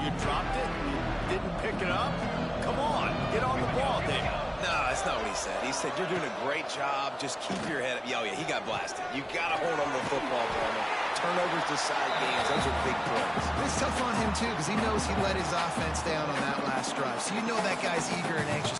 A: "You dropped it? You didn't pick it up? Come on, get on the ball, Dave."
C: No, that's not what he said. He said, "You're doing a great job. Just keep your head up." Oh, yeah, he got blasted. You got to hold on to the football, Palmer. Turnovers decide games. Those are big plays.
B: It's tough on him, too, because he knows he let his offense down on that last drive. So you know that guy's eager and anxious.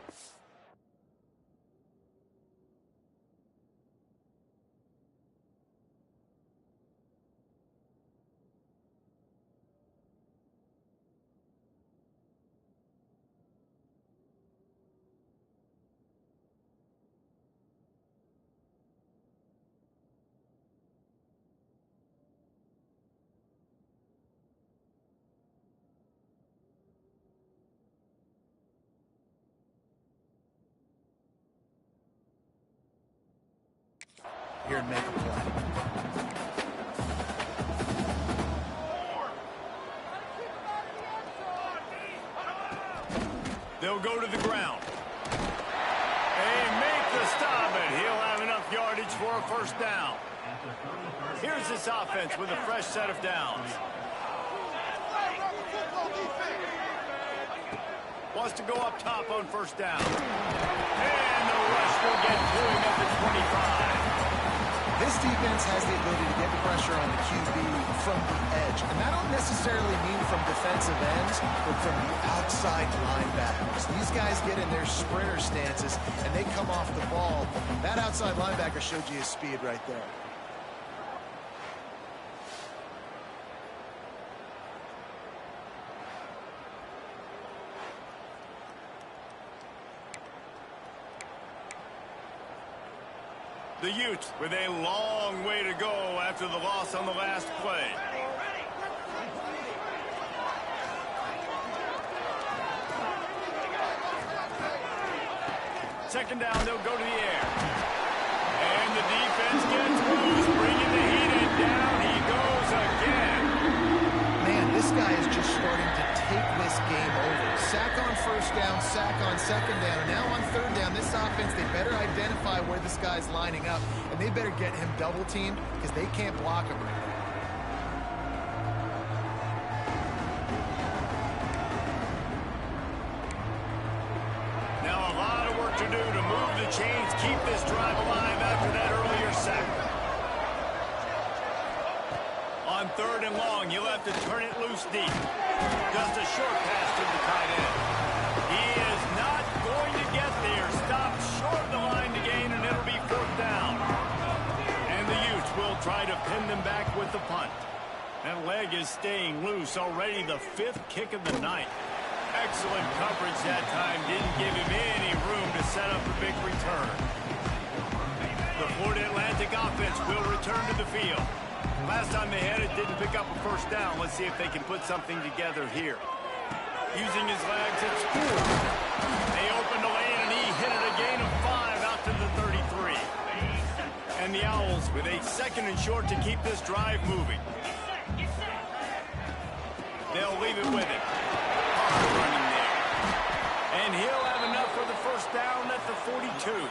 B: Here and make a play.
A: They'll go to the ground. They make the stop, and he'll have enough yardage for a 1st down. Here's this offense with a fresh set of downs. Wants to go up top on 1st down. And the rush will get to him at the 25.
B: This defense has the ability to get pressure on the QB from the edge. And that don't necessarily mean from defensive ends, but from the outside linebackers. These guys get in their sprinter stances, and they come off the ball. That outside linebacker showed you his speed right there.
A: The Utes with a long way to go after the loss on the last play. Second down, they'll go to the air. And the defense gets loose, bringing the heat in. Down he goes again.
B: Man, this guy is just starting to take this game over. Sack on first down, sack on second down. Now on third down, this offense, they better identify where this guy's lining up, and they better get him double-teamed because they can't block him right now.
A: Now a lot of work to do to move the chains, keep this drive alive after that earlier sack. On third and long, you'll have to turn it loose deep. Just a short pass to the tight end. He is not going to get there. Stopped short of the line to gain, and it'll be fourth down. And the Utes will try to pin them back with the punt. That leg is staying loose. Already the fifth kick of the night. Excellent coverage that time. Didn't give him any room to set up a big return. The Florida Atlantic offense will return to the field. Last time they had it, didn't pick up a first down. Let's see if they can put something together here. Using his legs at school. They opened the lane, and he hit it a gain of 5 out to the 33. And the Owls with a second and short to keep this drive moving. They'll leave it with it. Hard running there. And he'll have enough for the first down at the 42.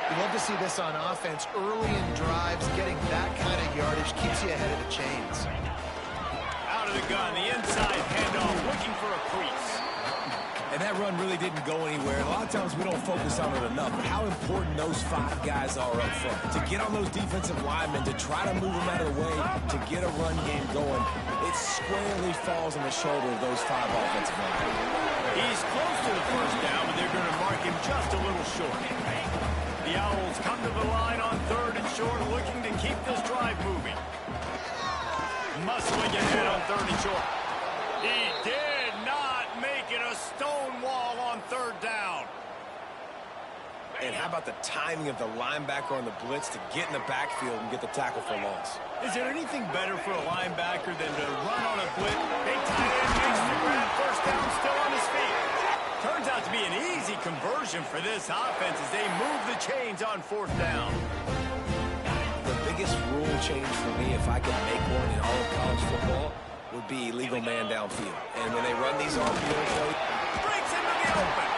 B: You love to see this on offense. Early in drives, getting that kind of yardage keeps you ahead of the chains.
A: Out of the gun, the inside handoff, looking for a crease.
C: And that run really didn't go anywhere. A lot of times we don't focus on it enough, but how important those 5 guys are up front. To get on those defensive linemen, to try to move them out of the way, to get a run game going, it squarely falls on the shoulder of those 5 offensive linemen.
A: He's close to the first down, but they're going to mark him just a little short. The Owls come to the line on third and short, looking to keep this drive moving. Muscling ahead on third and short. He did not make it a stone wall on third down.
C: And how about the timing of the linebacker on the blitz to get in the backfield and get the tackle for loss?
A: Is there anything better for a linebacker than to run on a blitz? Big tight end makes the grab, first down, still on his feet. Turns out to be an easy conversion for this offense as they move the chains on fourth down.
C: The biggest rule change for me, if I could make one in all of college football, would be illegal man downfield. And when they run these RPO plays,
A: Breaks into the open.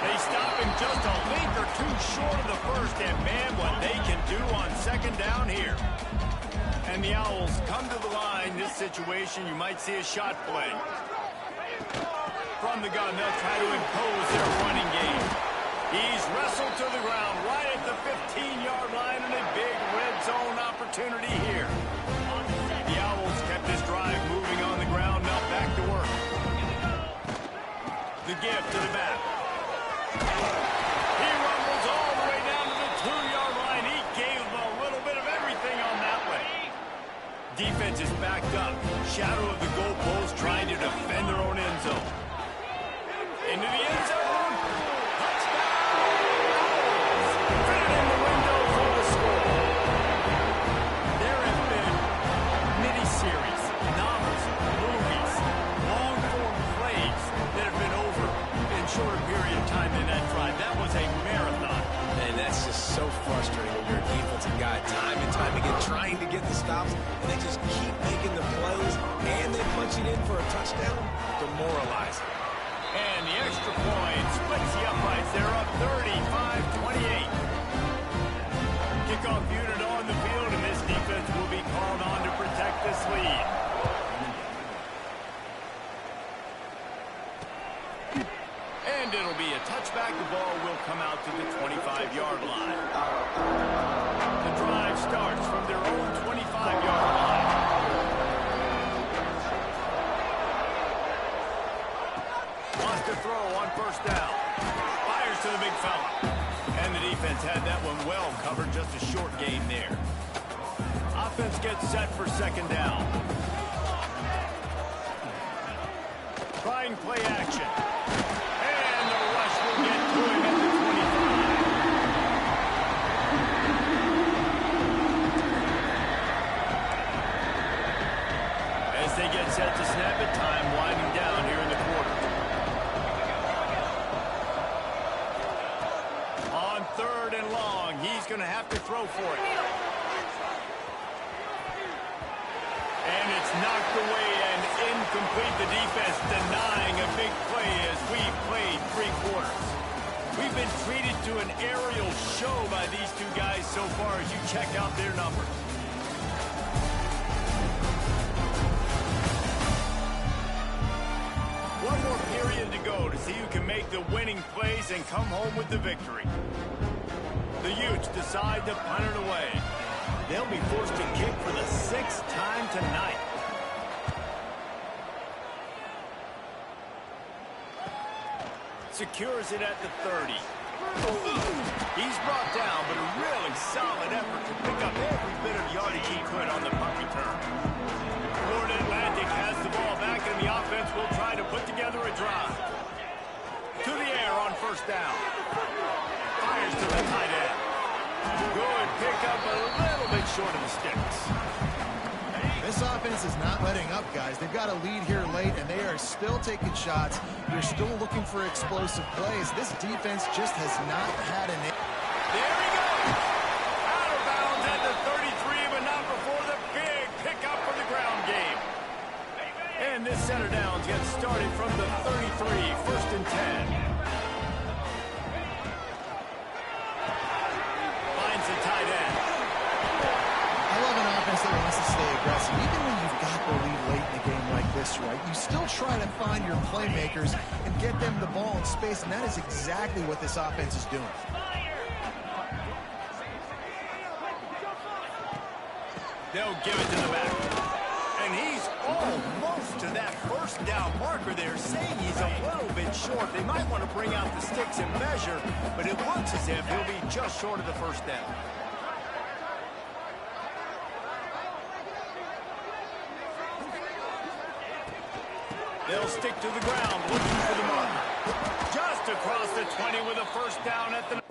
A: They stop him just a link or two short of the first, and man, what they can do on second down here. And the Owls come to the line. This situation, you might see a shot play. From the gun, they'll try to impose their running game. He's wrestled to the ground right at the 15-yard line, and a big red zone opportunity here. The Owls kept this drive moving on the ground, now back to work. The give to the back. He rumbles all the way down to the 2-yard line. He gave them a little bit of everything on that way. Defense is backed up. Shadow of the goalpost trying to defend their own end zone. Into the end zone. Touchdown! Put it in the window for the score. There have been miniseries, novels, movies, long-form plays that have been over in shorter period of time than that drive. That was a marathon.
C: and that's just so frustrating when you're a defensive guy time and time again trying to get the stops, and they just keep making the plays, and they punch it in for a touchdown. Demoralizing.
A: And the extra point splits the uprights. They're up 35-28. Kickoff unit on the field, and this defense will be called on to protect this lead. And it'll be a touchback. The ball will come out to the 25-yard line. The big fella. And the defense had that one well covered, just a short gain there. Offense gets set for second down. Trying play action. And the rush will get to him at the 25. As they get set to snap it, time winding down here in the quarter. On 3rd and long, he's going to have to throw for it. And it's knocked away and incomplete. The defense denying a big play as we've played 3 quarters. We've been treated to an aerial show by these two guys so far as you check out their numbers. One more period to go to see who can make the winning plays and come home with the victory. The Utes decide to punt it away. They'll be forced to kick for the 6th time tonight. Secures it at the 30. He's brought down, but a really solid effort to pick up every bit of yardage he could on the punt return. Florida Atlantic has the ball back, and the offense will try to put together a drive. To the air on 1st down. Fires to the tight end. Good pickup, a little bit short of the sticks.
B: This offense is not letting up, guys. They've got a lead here late, and they are still taking shots. You're still looking for explosive plays. This defense just has not had an...
A: There he goes! Out of bounds at the 33, but not before the big pickup for the ground game. And this center downs gets started from the 33, 1st and 10. The tight end.
B: I love an offense that wants to stay aggressive. Even when you've got the lead late in a game like this, right, you still try to find your playmakers and get them the ball in space, and that is exactly what this offense is doing.
A: They'll give it to the back. And he's almost to that 1st down marker there, saying he's a little bit short. They might want to bring out the sticks and measure, but it looks as if he'll be just short of the 1st down. They'll stick to the ground, looking for the mark. Just across the 20 with a 1st down at the...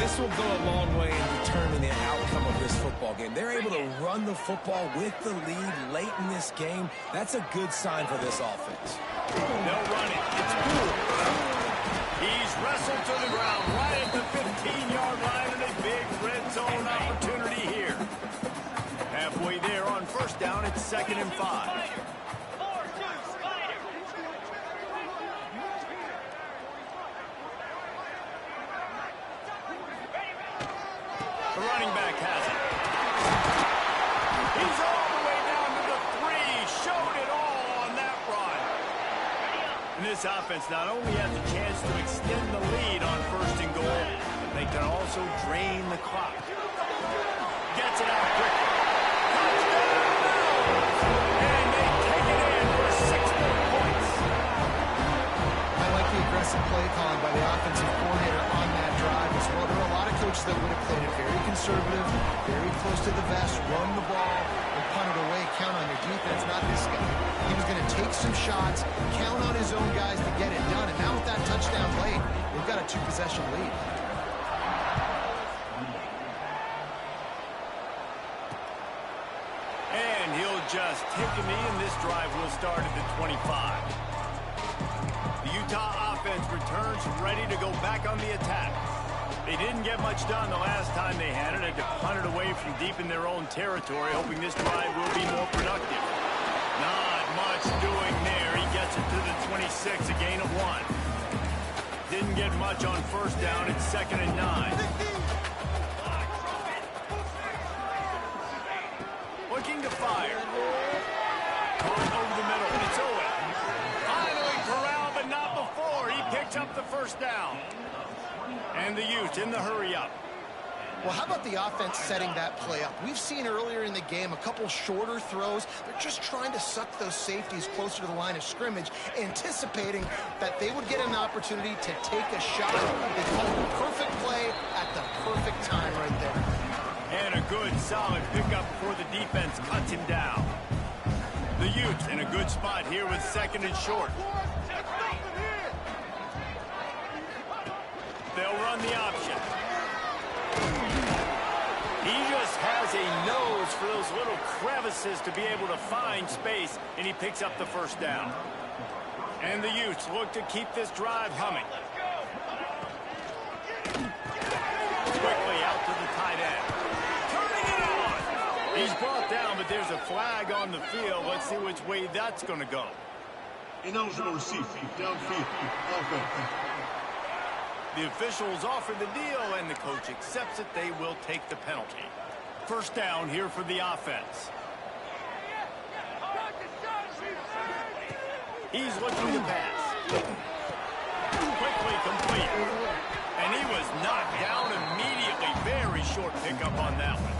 C: This will go a long way in determining the outcome of this football game. They're able to run the football with the lead late in this game. That's a good sign for this offense.
A: They'll run it. It's cool. He's wrestled to the ground right at the 15-yard line, and a big red zone opportunity here. Halfway there on 1st down, it's 2nd and 5. The running back has it. He's all the way down to the 3. Showed it all on that run. And this offense not only has a chance to extend the lead on 1st and goal, but they can also drain the clock. Gets it out quickly. Touchdown! And they take it in for 6 more points.
B: I like the aggressive play calling by the offensive coordinator on that drive as well. There are a lot of coaches that would have played it very conservative, very close to the vest, run the ball, and punt it away, count on your defense, not this guy. He was going to take some shots, count on his own guys to get it done, and now with that touchdown late, they've got a 2-possession lead.
A: And he'll just take a knee, and this drive will start at the 25. The Utah offense returns ready to go back on the attack. They didn't get much done the last time they had it. Had to punt it away from deep in their own territory, hoping this drive will be more productive. Not much doing there. He gets it to the 26, a gain of 1. Didn't get much on 1st down. It's 2nd and 9. Looking to fire. Caught over the middle, and it's Owen. Finally corralled, but not before. He picks up the 1st down. And the Utes in the hurry-up.
B: Well, how about the offense setting that play up? We've seen earlier in the game a couple shorter throws. They're just trying to suck those safeties closer to the line of scrimmage, anticipating that they would get an opportunity to take a shot. They called the perfect play at the perfect time right there.
A: And a good, solid pickup before the defense cuts him down. The Utes in a good spot here with 2nd and short. They'll run the option. He just has a nose for those little crevices to be able to find space, and he picks up the first down. And the Utes look to keep this drive humming. Quickly out to the tight end. Turning it on. He's brought down, but there's a flag on the field. Let's see which way that's going to go.
E: Ineligible receiver. Downfield. Offense.
A: The officials offer the deal, and the coach accepts it. They will take the penalty. First down here for the offense. He's looking to pass. Quickly complete. And he was knocked down immediately. Very short pickup on that one.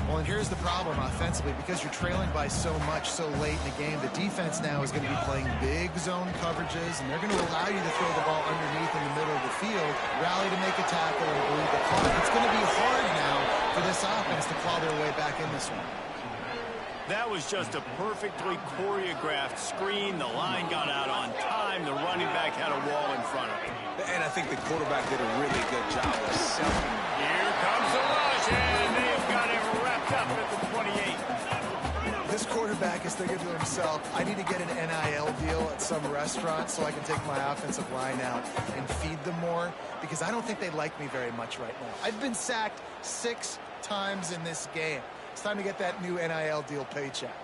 B: Well, and here's the problem offensively. Because you're trailing by so much so late in the game, the defense now is going to be playing big zone coverages, and they're going to allow you to throw the ball underneath in the middle of the field, rally to make a tackle, and bleed the clock. It's going to be hard now for this offense to claw their way back in this one.
A: That was just a perfectly choreographed screen. The line got out on time. The running back had a wall in front of him.
C: And I think the quarterback did a really good job of selling.
A: Here comes the rush, and they've got him wrapped up at the 28.
B: This quarterback is thinking to himself, I need to get an NIL deal at some restaurant so I can take my offensive line out and feed them more, because I don't think they like me very much right now. I've been sacked 6 times in this game. It's time to get that new NIL deal paycheck.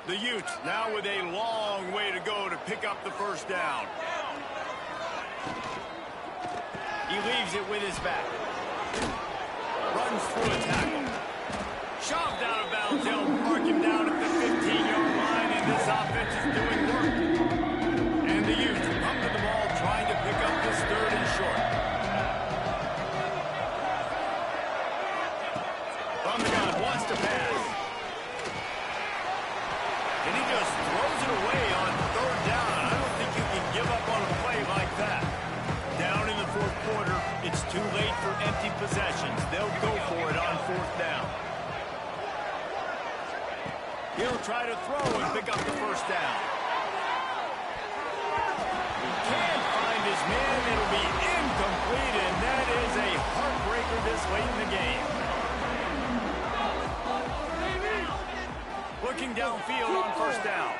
A: The Utes now with a long way to go to pick up the first down. He leaves it with his back. Runs through a tackle. Shoved out of bounds. They'll mark him down at the 15-yard line, and this offense is doing work. And the Utes come to the ball trying to pick up this 3rd and short. From the gun, wants to pass. And he just throws it away on 3rd down. I don't think you can give up on a play like that. Down in the 4th quarter, it's too late for empty possessions. They'll go for it on 4th down. He'll try to throw and pick up the first down. He can't find his man. It'll be incomplete, and that is a heartbreaker this late in the game. Looking downfield on 1st down.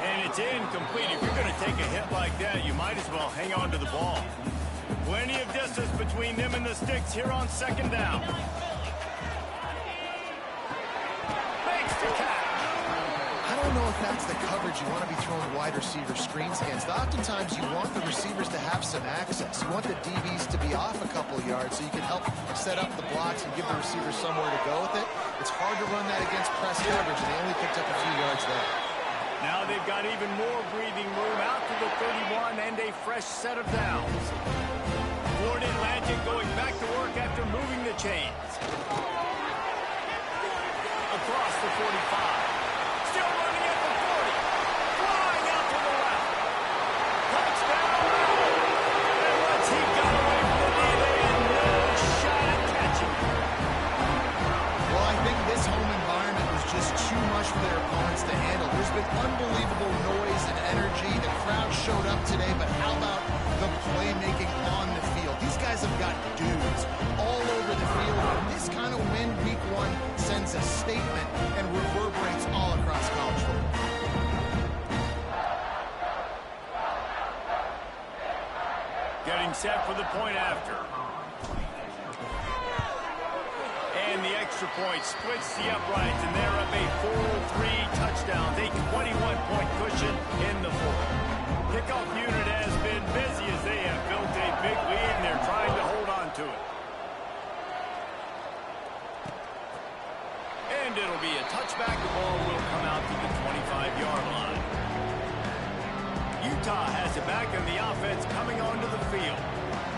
A: And it's incomplete. If you're going to take a hit like that, you might as well hang on to the ball. Plenty of distance between them and the sticks here on 2nd down. Makes the catch.
B: I don't know if that's the coverage you want to be throwing wide receiver screens against. Oftentimes you want the receivers to have some access. You want the DBs to be off a couple yards so you can help set up the blocks and give the receivers somewhere to go with it. It's hard to run that against press coverage, and they only picked up a few yards there.
A: Now they've got even more breathing room out to the 31 and a fresh set of downs. Florida Atlantic going back to work after moving the chains. Across the 45. Still running at the 40. Flying out to the left. Touchdown. And once he got away from the knee, they had no shot at catching him.
B: Well, I think this home environment was just too much for their opponents to handle. There's been unbelievable noise and energy. The crowd showed up today, but how about the playmaking on the field? These guys have got dudes all over the field. And this kind of win week 1 sends a statement and reverberates all across college football.
A: Getting set for the point after. And the extra point splits the uprights, and they're up a 4-3 touchdown. A 21-point cushion in the 4th. Kickoff unit has been busy as they have built a big lead, and they're trying to hold on to it. And it'll be a touchback. The ball will come out to the 25-yard line. Utah has it back, and the offense coming onto the field.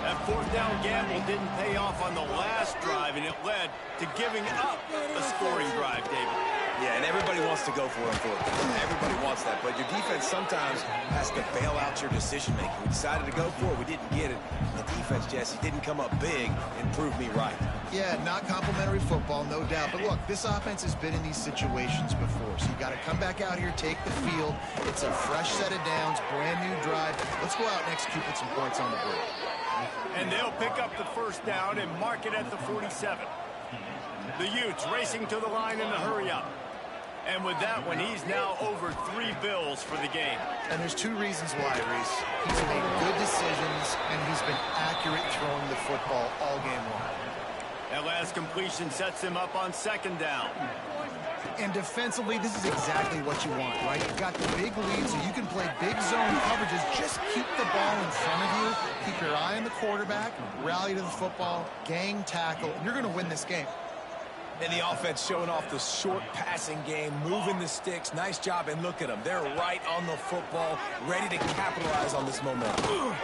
A: That fourth down gamble didn't pay off on the last drive, and it led to giving up a scoring drive, David.
C: Yeah, and everybody wants to go for it. Everybody wants that, but your defense sometimes has to bail out your decision-making. We decided to go for it. We didn't get it. The defense, Jesse, didn't come up big and prove me right.
B: Yeah, not complimentary football, no doubt. But look, this offense has been in these situations before, so you got to come back out here, take the field. It's a fresh set of downs, brand new drive. Let's go out and execute with some points on the board.
A: And they'll pick up the first down and mark it at the 47. The Utes racing to the line in the hurry-up. And with that one, he's now over 3 bills for the game.
B: And there's 2 reasons why, Reese. He's made good decisions, and he's been accurate throwing the football all game long.
A: That last completion sets him up on second down.
B: And defensively, this is exactly what you want, right? You've got the big lead, so you can play big zone coverages. Just keep the ball in front of you. Keep your eye on the quarterback. Rally to the football. Gang tackle. And you're going to win this game.
C: And the offense showing off the short passing game, moving the sticks. Nice job, and look at them. They're right on the football, ready to capitalize on this momentum.
A: Got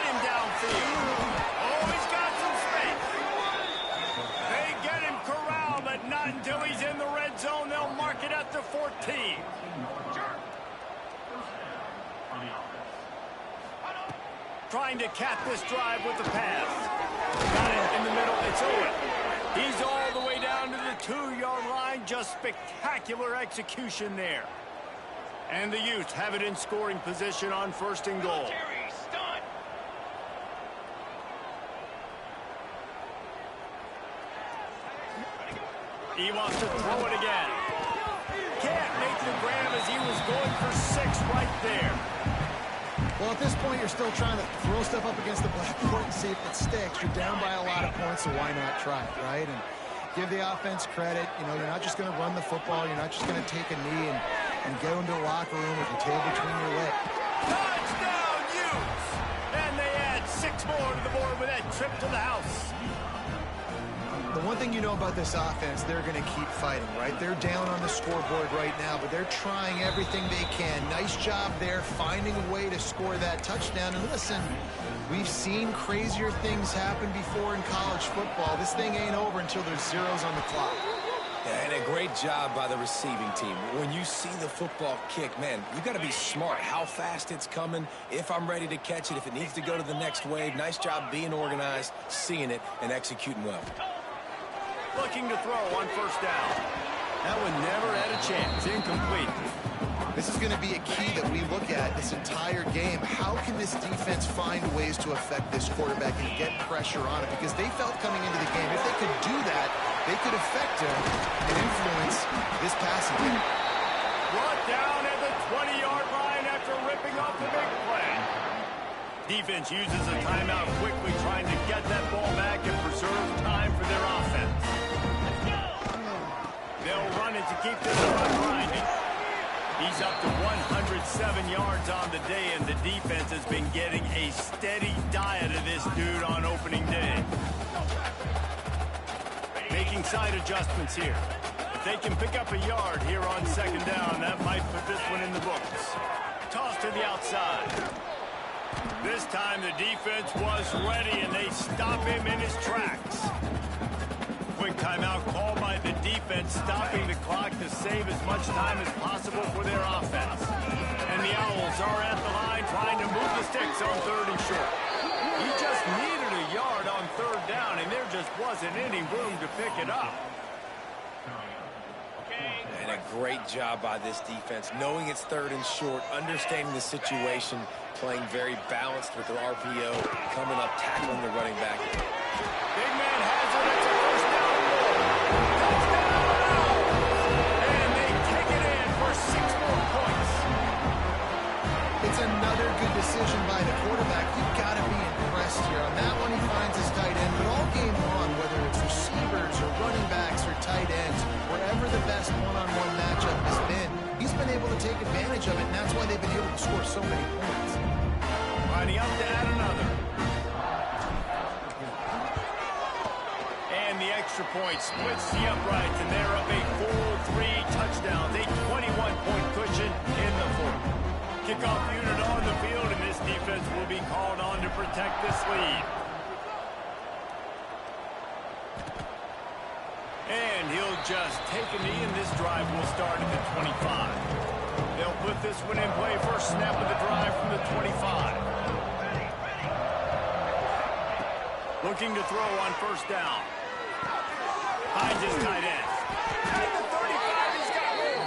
A: him downfield. Oh, he's got some space. They get him corralled, but not until he's in the red zone. They'll mark it at the 14. Trying to cap this drive with the pass. Got it in the middle. It's Owen. He's all the way down to the 2-yard line. Just spectacular execution there. And the Utes have it in scoring position on first and goal. He wants to throw it again. Can't make the grab as he was going for 6 right there.
B: Well, at this point, you're still trying to throw stuff up against the blackboard and see if it sticks. You're down by a lot of points, so why not try it, right? And give the offense credit. You know, you're not just going to run the football. You're not just going to take a knee and go into the locker room with your tail between your legs.
A: Touchdown, Utes! And they add 6 more to the board with that trip to the house.
B: The one thing you know about this offense, they're going to keep fighting, right? They're down on the scoreboard right now, but they're trying everything they can. Nice job there, finding a way to score that touchdown. And listen, we've seen crazier things happen before in college football. This thing ain't over until there's zeros on the clock.
C: Yeah, and a great job by the receiving team. When you see the football kick, man, you got to be smart how fast it's coming, if I'm ready to catch it, if it needs to go to the next wave. Nice job being organized, seeing it, and executing well.
A: Looking to throw on first down. That one never had a chance. Incomplete.
B: This is going to be a key that we look at this entire game. How can this defense find ways to affect this quarterback and get pressure on it? Because they felt coming into the game, if they could do that, they could affect him and influence this passing game.
A: Brought down at the 20-yard line after ripping off the big play. Defense uses a timeout quickly, trying to get that ball back and preserve time for their offense. They'll run it to keep this run grinding. He's up to 107 yards on the day, and the defense has been getting a steady diet of this dude on opening day. Making side adjustments here. If they can pick up a yard here on second down, that might put this one in the books. Toss to the outside. This time the defense was ready, and they stop him in his tracks. Quick timeout called by the defense, stopping the clock to save as much time as possible for their offense. And the Owls are at the line trying to move the sticks on 3rd and short. He just needed a yard on 3rd down, and there just wasn't any room to pick it up.
C: And a great job by this defense, knowing it's 3rd and short, understanding the situation, playing very balanced with their RPO, coming up, tackling the running back.
A: Big man has it. It's a first down goal. Touchdown! And they take it in for 6 more points.
B: It's another good decision by the quarterback. You've got to be impressed here. On that one, he finds his tight end. But all game long, whether it's receivers or running backs or tight ends, wherever the best one-on-one matchup has been, he's been able to take advantage of it, and that's why they've been able to score so many points.
A: Lining up to add another. And the extra point splits the uprights, and they're up a full 3 touchdowns, a 21-point cushion in the 4th. Kickoff unit on the field, and this defense will be called on to protect this lead. And he'll just take a knee, and this drive will start at the 25. They'll put this one in play. First snap of the drive from the 25. Looking to throw on first down. Finds his tight end. At the 35, he's got room.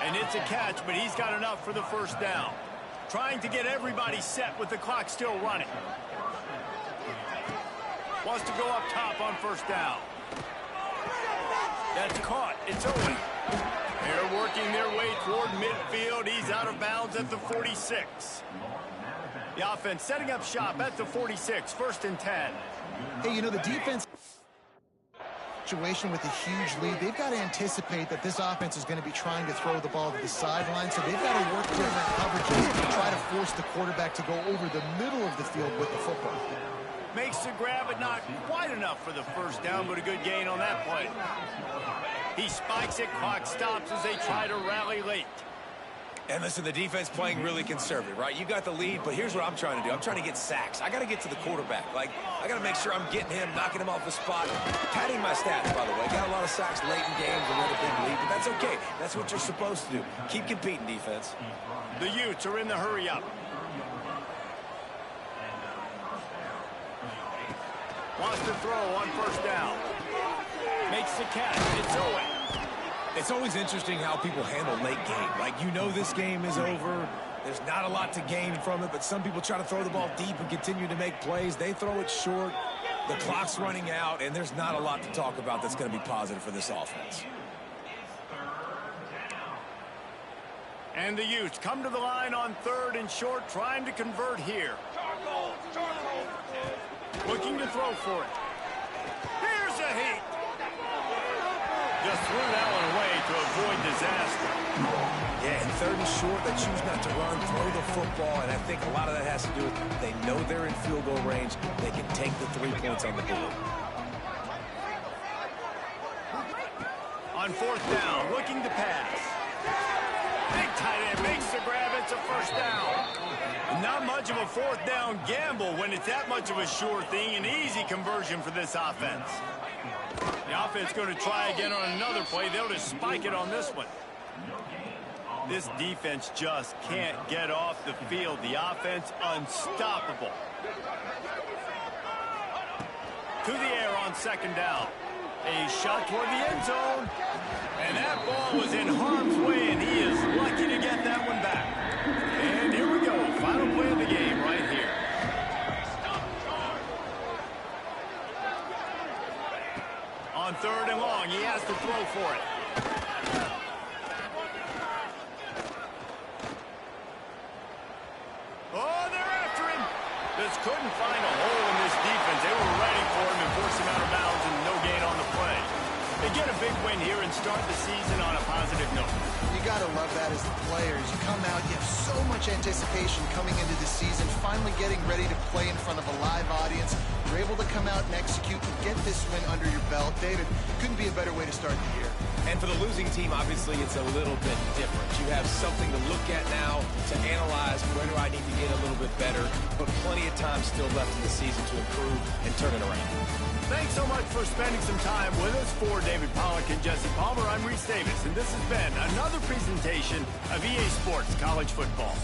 A: And it's a catch, but he's got enough for the first down. Trying to get everybody set with the clock still running. Wants to go up top on first down. That's caught. It's Owen. They're working their way toward midfield. He's out of bounds at the 46. The offense setting up shop at the 46. First and 10.
B: Hey, you know, the defense situation with a huge lead, they've got to anticipate that this offense is going to be trying to throw the ball to the sideline, so they've got to work different coverages to try to force the quarterback to go over the middle of the field with the football.
A: Makes the grab, but not quite enough for the first down, but a good gain on that play. He spikes it, clock stops as they try to rally late.
C: And listen, the defense playing really conservative, right? You got the lead, but here's what I'm trying to do. I'm trying to get sacks. I got to get to the quarterback. Like, I got to make sure I'm getting him, knocking him off the spot. Padding my stats, by the way. Got a lot of sacks late in games and with a big lead, but that's okay. That's what you're supposed to do. Keep competing, defense.
A: The Utes are in the hurry-up. Wants to throw on first down. Makes the catch. It's Owen.
C: It's always interesting how people handle late game. Like, you know this game is over. There's not a lot to gain from it, but some people try to throw the ball deep and continue to make plays. They throw it short. The clock's running out, and there's not a lot to talk about that's going to be positive for this offense.
A: And the Utes come to the line on third and short, trying to convert here. Looking to throw for it. Here's a heat. Just threw that one away to avoid disaster.
C: Yeah, and third and short, they choose not to run, throw the football, and I think a lot of that has to do with they know they're in field goal range. They can take the 3 points on the board.
A: On fourth down, looking to pass. Big tight end makes the grab. It's a first down. Not much of a fourth down gamble when it's that much of a sure thing. An easy conversion for this offense. The offense going to try again on another play. They'll just spike it on this one. This defense just can't get off the field. The offense unstoppable. To the air on second down. A shot toward the end zone. And that ball was in harm's way, and he is lucky to get that one back. And here we go. Final play of the game right here. On third and long, he has to throw for it. Oh, they're after him. Just couldn't find a hole in this defense. They were ready for him and forced him out of bounds, and no gain on the play. They get a big win here and start the season on a positive note.
B: You got to love that as the players. You come out, you have so much anticipation coming into the season, finally getting ready to play in front of a live audience. You're able to come out and execute and get this win under your belt. David, couldn't be a better way to start the year.
C: And for the losing team, obviously, it's a little bit different. You have something to look at now to analyze where do I need to get a little bit better, but plenty of time still left in the season to improve and turn it around.
A: Thanks so much for spending some time with us. For David Pollack and Jesse Palmer, I'm Reese Davis, and this has been another presentation of EA Sports College Football.